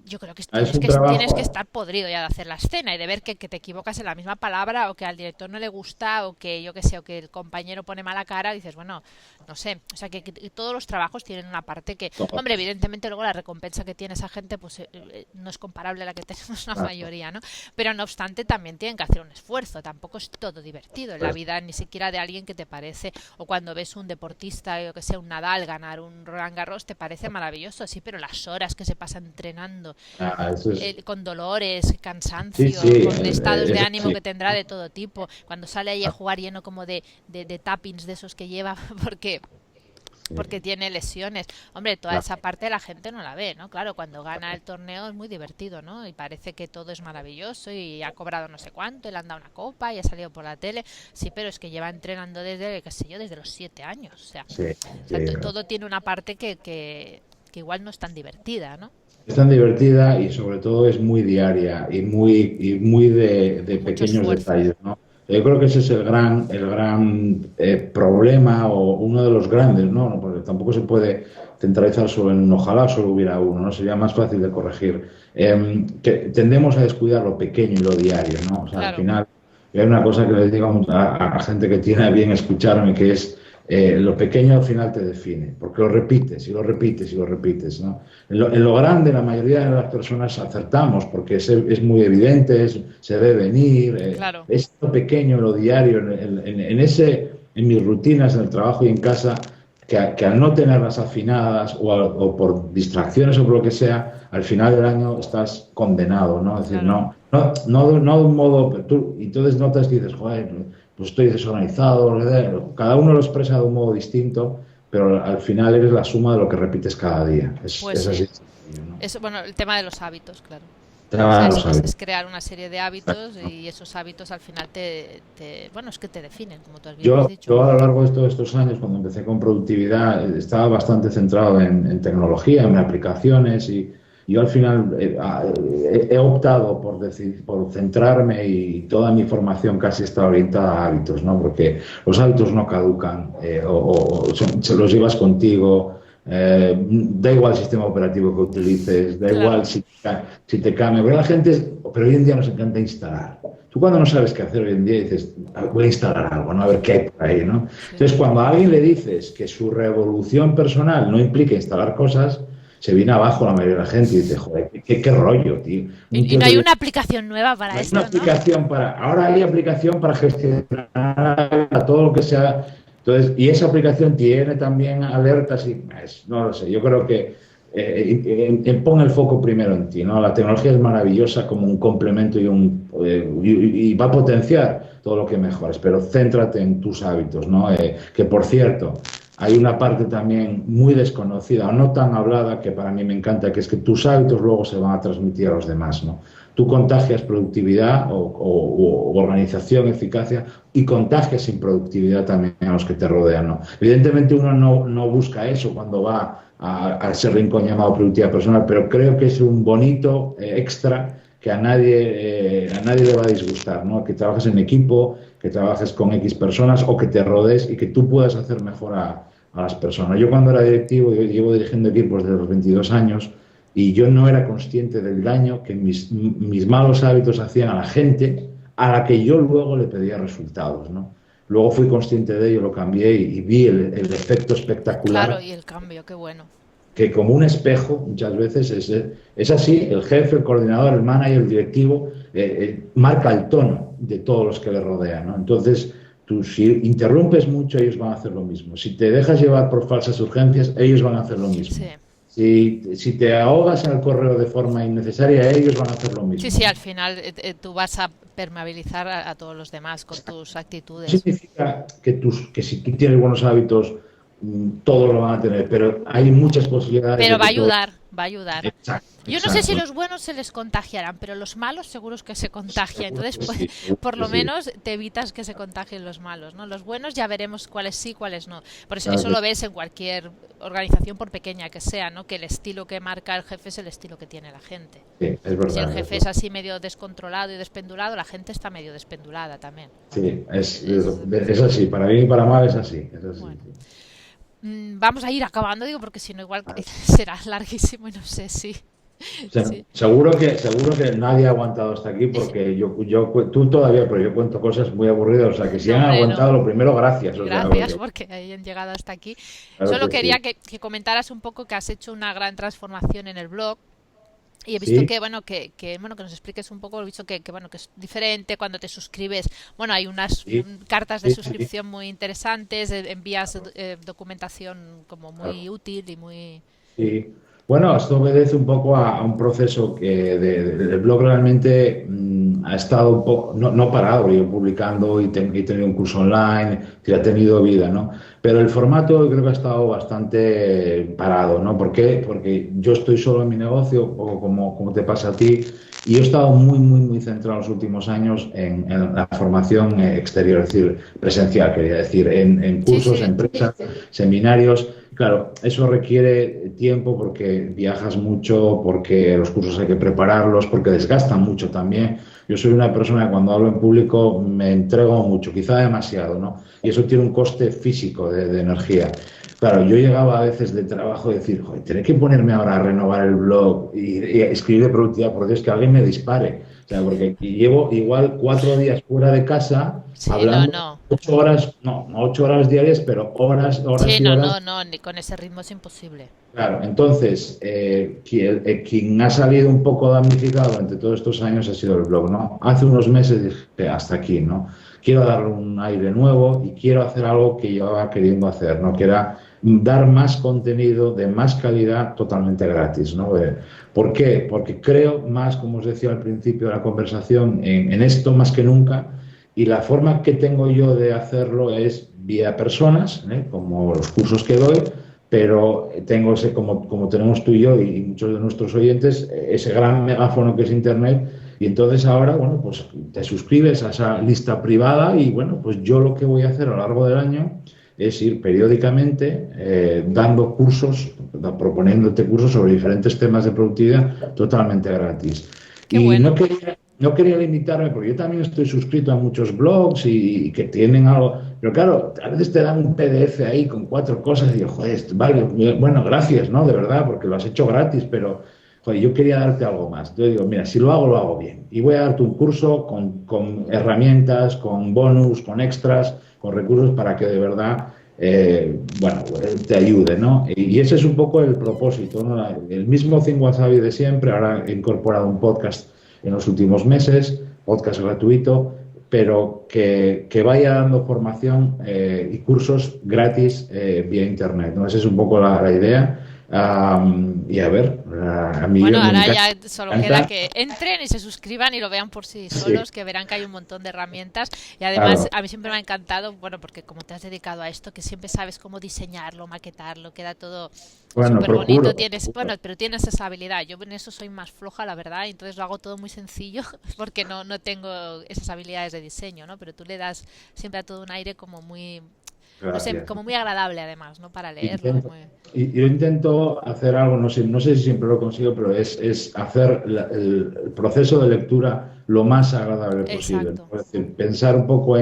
yo creo que es tienes un que tienes que trabajo... estar podrido ya de hacer la escena y de ver que te equivocas en la misma palabra o que al director no le gusta o que yo que sé o que el compañero pone mala cara y dices, bueno, no sé, o sea que todos los trabajos tienen una parte que, hombre, evidentemente luego la recompensa que tiene esa gente pues no es comparable a la que tenemos la mayoría, ¿no? Pero no obstante también tienen que hacer un esfuerzo, tampoco es todo divertido en la Pues, vida ni siquiera de alguien que te parece o cuando ves un deportista, yo que sé, un Nadal ganar un Roland Garros te parece maravilloso, sí, pero las horas que se pasa entrenando eso es... con dolores, Sí, cansancio, sí, con estados de es ánimo así. que tendrá de todo tipo. Cuando sale ahí a jugar lleno como de tappings de esos que lleva, porque Sí, porque tiene lesiones. Hombre, toda claro. esa parte la gente no la ve, ¿no? Claro, cuando gana el torneo es muy divertido, ¿no? Y parece que todo es maravilloso y ha cobrado no sé cuánto, y le han dado una copa y ha salido por la tele. Sí, pero es que lleva entrenando desde, qué sé yo, desde los 7 años. Sí, O sí. sea todo tiene una parte que igual no es tan divertida, ¿no? Es tan divertida y sobre todo es muy diaria y muy de Mucho pequeños esfuerzo. detalles, ¿no? Yo creo que ese es el gran problema o uno de los grandes, ¿no? Porque tampoco se puede centralizar solo en un ojalá solo hubiera uno, ¿no? Sería más fácil de corregir. Que tendemos a descuidar lo pequeño y lo diario, ¿no? O sea, al Claro, final, hay una cosa que les digo a gente que tiene a bien escucharme, que es lo pequeño al final te define, porque lo repites y lo repites y lo repites, ¿no? En lo grande, la mayoría de las personas acertamos porque es muy evidente, se ve venir. claro. Es lo pequeño, lo diario, en mis rutinas, en el trabajo y en casa, que al no tenerlas afinadas o por distracciones o por lo que sea, al final del año estás condenado, ¿no? Es decir, Claro. no de un modo. Tú, y entonces notas y dices, joder, pues estoy desorganizado, cada uno lo expresa de un modo distinto, pero al final eres la suma de lo que repites cada día. Pues Es sí. así, ¿no? Eso, bueno, el tema de los hábitos, claro. O sea, Ya lo sabes. es crear una serie de hábitos y esos hábitos al final bueno, es que te definen, como tú bien has dicho. Yo a lo largo de todos estos años, cuando empecé con productividad, estaba bastante centrado en tecnología, en aplicaciones y yo al final he optado por centrarme y toda mi formación casi está orientada a hábitos, ¿no? Porque los hábitos no caducan se los llevas contigo. Da igual el sistema operativo que utilices, da igual Claro, si te cambia. Pero hoy en día nos encanta instalar. Tú cuando no sabes qué hacer hoy en día dices, voy a instalar algo, ¿no? A ver qué hay por ahí, ¿no? sí. Entonces, cuando a alguien le dices que su revolución personal no implica instalar cosas, se viene abajo la mayoría de la gente y dice, joder, qué rollo, tío. Un Y tío no que hay viene... una aplicación nueva No para hay una esto, ¿no? aplicación ahora hay aplicación para gestionar todo lo que sea. Entonces, y esa aplicación tiene también alertas y no lo sé, yo creo que pon el foco primero en ti, ¿no? La tecnología es maravillosa como un complemento y va a potenciar todo lo que mejores, pero céntrate en tus hábitos, ¿no? Que por cierto, hay una parte también muy desconocida o no tan hablada que para mí me encanta, que es que tus hábitos luego se van a transmitir a los demás, ¿no? Tú contagias productividad o organización, eficacia y contagias improductividad también a los que te rodean, ¿no? Evidentemente uno no busca eso cuando va a ese rincón llamado productividad personal, pero creo que es un bonito extra que a nadie le va a disgustar, ¿no? Que trabajes en equipo, que trabajes con X personas o que te rodees y que tú puedas hacer mejor a las personas. Yo cuando era directivo, yo llevo dirigiendo equipos desde los 22 años y yo no era consciente del daño que mis malos hábitos hacían a la gente a la que yo luego le pedía resultados, ¿no? Luego fui consciente de ello, lo cambié y vi el efecto Claro, espectacular y el cambio, qué bueno. que como un espejo muchas veces es así, el jefe, el coordinador, el manager, el directivo, marca el tono de todos los que le rodean, ¿no? Entonces, tú si interrumpes mucho, ellos van a hacer lo mismo. Si te dejas llevar por falsas urgencias, ellos van a hacer lo mismo. Sí. Si te ahogas en el correo de forma innecesaria, ellos van a hacer lo mismo. Sí, al final tú vas a permeabilizar a todos los demás con tus actitudes. Significa que si tú tienes buenos hábitos, todos lo van a tener, pero hay muchas posibilidades. Pero va a ayudar, va a ayudar. Exacto, Yo no sé si los buenos se les contagiarán, pero los malos seguro es que se contagian. Entonces, sí, por lo sí. menos te evitas que se contagien los malos, ¿no? Los buenos ya veremos cuáles sí, cuáles no. Por eso, Claro eso que lo ves en cualquier organización, por pequeña que sea, ¿no? Que el estilo que marca el jefe es el estilo que tiene la gente. sí, es verdad, Si el es jefe es así medio descontrolado y despendulado, la gente está medio despendulada también. Sí, es así, para bien y para mal es así. Es así. Bueno. Vamos a ir acabando, digo, porque si no igual será larguísimo y no sé si... Sí. Seguro que nadie ha aguantado hasta aquí porque tú todavía, pero yo cuento cosas muy aburridas, o sea que si No, han hombre, aguantado, no. lo primero, gracias. O sea, Gracias porque hayan llegado hasta aquí. claro Solo que quería sí. que comentaras un poco que has hecho una gran transformación en el blog. Y he visto Sí, que bueno que nos expliques un poco, he visto que bueno que es diferente cuando te suscribes. Bueno, hay unas sí, cartas de sí, sí, suscripción muy interesantes, envías documentación como claro. muy útil y muy... Sí. Bueno, esto obedece un poco a un proceso que el blog realmente ha estado un poco, no parado, yo publicando he tenido un curso online, que ha tenido vida, ¿no? Pero el formato yo creo que ha estado bastante parado, ¿no? ¿Por qué? Porque yo estoy solo en mi negocio, un poco como te pasa a ti, y yo he estado muy centrado en los últimos años en la formación exterior, es decir, presencial, quería decir, en Sí, cursos, sí, empresas, seminarios. Claro, eso requiere tiempo porque viajas mucho, porque los cursos hay que prepararlos, porque desgastan mucho también. Yo soy una persona que cuando hablo en público me entrego mucho, quizá demasiado, ¿no? Y eso tiene un coste físico de energía. Claro, yo llegaba a veces de trabajo y decir, joder, tener que ponerme ahora a renovar el blog y escribir de productividad, por Dios, que alguien me dispare. O sea, porque llevo igual 4 días fuera de casa sí, no, hablando no. 8 horas, no 8 horas diarias, pero horas Sí, y no, horas. no, no, ni con ese ritmo es imposible. Claro, entonces, quien ha salido un poco damnificado durante todos estos años ha sido el blog, ¿no? Hace unos meses dije, hasta aquí, ¿no? Quiero darle un aire nuevo y quiero hacer algo que llevaba queriendo hacer, ¿no? Que era dar más contenido de más calidad totalmente gratis, ¿no? ¿Por qué? Porque creo más, como os decía al principio de la conversación, en esto más que nunca y la forma que tengo yo de hacerlo es vía personas, como los cursos que doy, pero tengo ese, como tenemos tú y yo y muchos de nuestros oyentes, ese gran megáfono que es Internet. Y entonces ahora, bueno, pues te suscribes a esa lista privada y bueno, pues yo lo que voy a hacer a lo largo del año es ir periódicamente dando cursos, proponiéndote cursos sobre diferentes temas de productividad totalmente gratis. Qué Y bueno. no quería limitarme, porque yo también estoy suscrito a muchos blogs y que tienen algo, pero claro, a veces te dan un PDF ahí con 4 cosas y digo, joder, vale, bueno, gracias, ¿no? De verdad, porque lo has hecho gratis, pero joder, yo quería darte algo más. Entonces digo, mira, si lo hago bien. Y voy a darte un curso con herramientas, con bonus, con extras, con recursos para que de verdad, bueno, te ayude, ¿no? Y ese es un poco el propósito, ¿no? El mismo Think Wasabi de siempre, ahora he incorporado un podcast en los últimos meses, podcast gratuito, pero que vaya dando formación y cursos gratis vía Internet, ¿no? Esa es un poco la idea. Y a ver, a mí Bueno, me ahora encanta. ya solo queda que entren y se suscriban y lo vean por sí Sí, solos, que verán que hay un montón de herramientas. Y además, claro. a mí siempre me ha encantado, bueno, porque como te has dedicado a esto, que siempre sabes cómo diseñarlo, maquetarlo, queda todo Bueno, súper bonito. procuro, Tienes, bueno, procuro. pero tienes esa habilidad. Yo en eso soy más floja, la verdad, y entonces lo hago todo muy sencillo porque no tengo esas habilidades de diseño, ¿no? Pero tú le das siempre a todo un aire como muy, no sé, Gracias. como muy agradable además, ¿no? Para leerlo. Intento, y yo intento hacer algo, no sé si siempre lo consigo, pero es hacer el proceso de lectura lo más agradable posible, Exacto. ¿no? Es decir, pensar un poco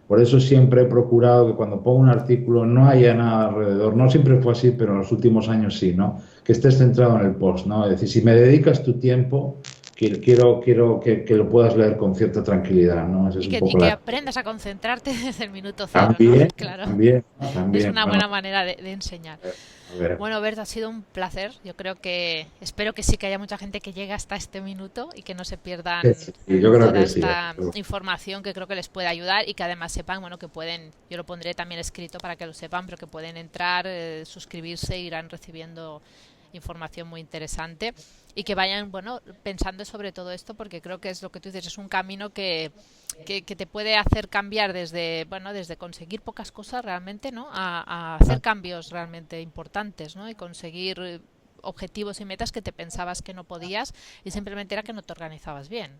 por eso siempre he procurado que cuando pongo un artículo no haya nada alrededor, no siempre fue así, pero en los últimos años sí, ¿no? Que estés centrado en el post, ¿no? Es decir, si me dedicas tu tiempo, quiero que lo puedas leer con cierta tranquilidad, ¿no? Esa es Y un y poco que la... aprendas a concentrarte desde el minuto cero, ¿no? También, Claro, también, es también, una bueno, buena manera de enseñar. a ver. Bueno, Berta, ha sido un placer. Yo creo que, espero que sí que haya mucha gente que llegue hasta este minuto y que no se pierdan Sí, yo creo toda que sí. esta información que creo que les puede ayudar y que además sepan, bueno, que pueden, yo lo pondré también escrito para que lo sepan, pero que pueden entrar, suscribirse e irán recibiendo información muy interesante y que vayan, bueno, pensando sobre todo esto porque creo que es lo que tú dices, es un camino que te puede hacer cambiar desde, bueno, desde conseguir pocas cosas realmente, ¿no? A hacer cambios realmente importantes, ¿no? Y conseguir objetivos y metas que te pensabas que no podías y simplemente era que no te organizabas bien.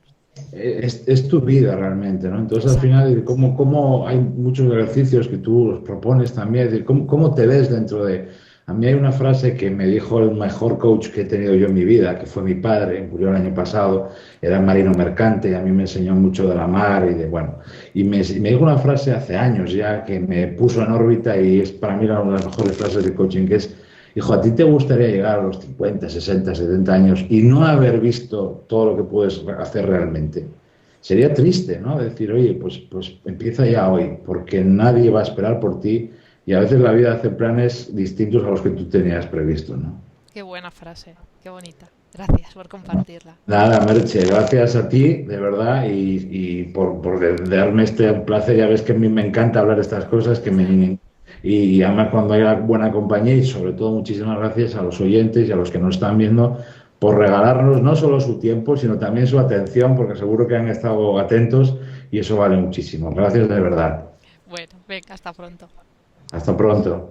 Es tu vida realmente, ¿no? Entonces, al Exacto. final, cómo hay muchos ejercicios que tú los propones también, es decir, cómo te ves dentro de... A mí hay una frase que me dijo el mejor coach que he tenido yo en mi vida, que fue mi padre, murió el año pasado, era marino mercante, y a mí me enseñó mucho de la mar y de, bueno, y me dijo una frase hace años ya que me puso en órbita y es para mí una de las mejores frases de coaching, que es: hijo, ¿a ti te gustaría llegar a los 50, 60, 70 años y no haber visto todo lo que puedes hacer realmente? Sería triste, ¿no? Decir, oye, pues empieza ya hoy, porque nadie va a esperar por ti y a veces la vida hace planes distintos a los que tú tenías previsto, ¿no? Qué buena frase, qué bonita. Gracias por compartirla. Nada, Merche, gracias a ti, de verdad, y por darme este placer. Ya ves que a mí me encanta hablar de estas cosas, y además cuando haya buena compañía, y sobre todo muchísimas gracias a los oyentes y a los que nos están viendo por regalarnos no solo su tiempo, sino también su atención, porque seguro que han estado atentos y eso vale muchísimo. Gracias de verdad. Bueno, venga, hasta pronto. Hasta pronto.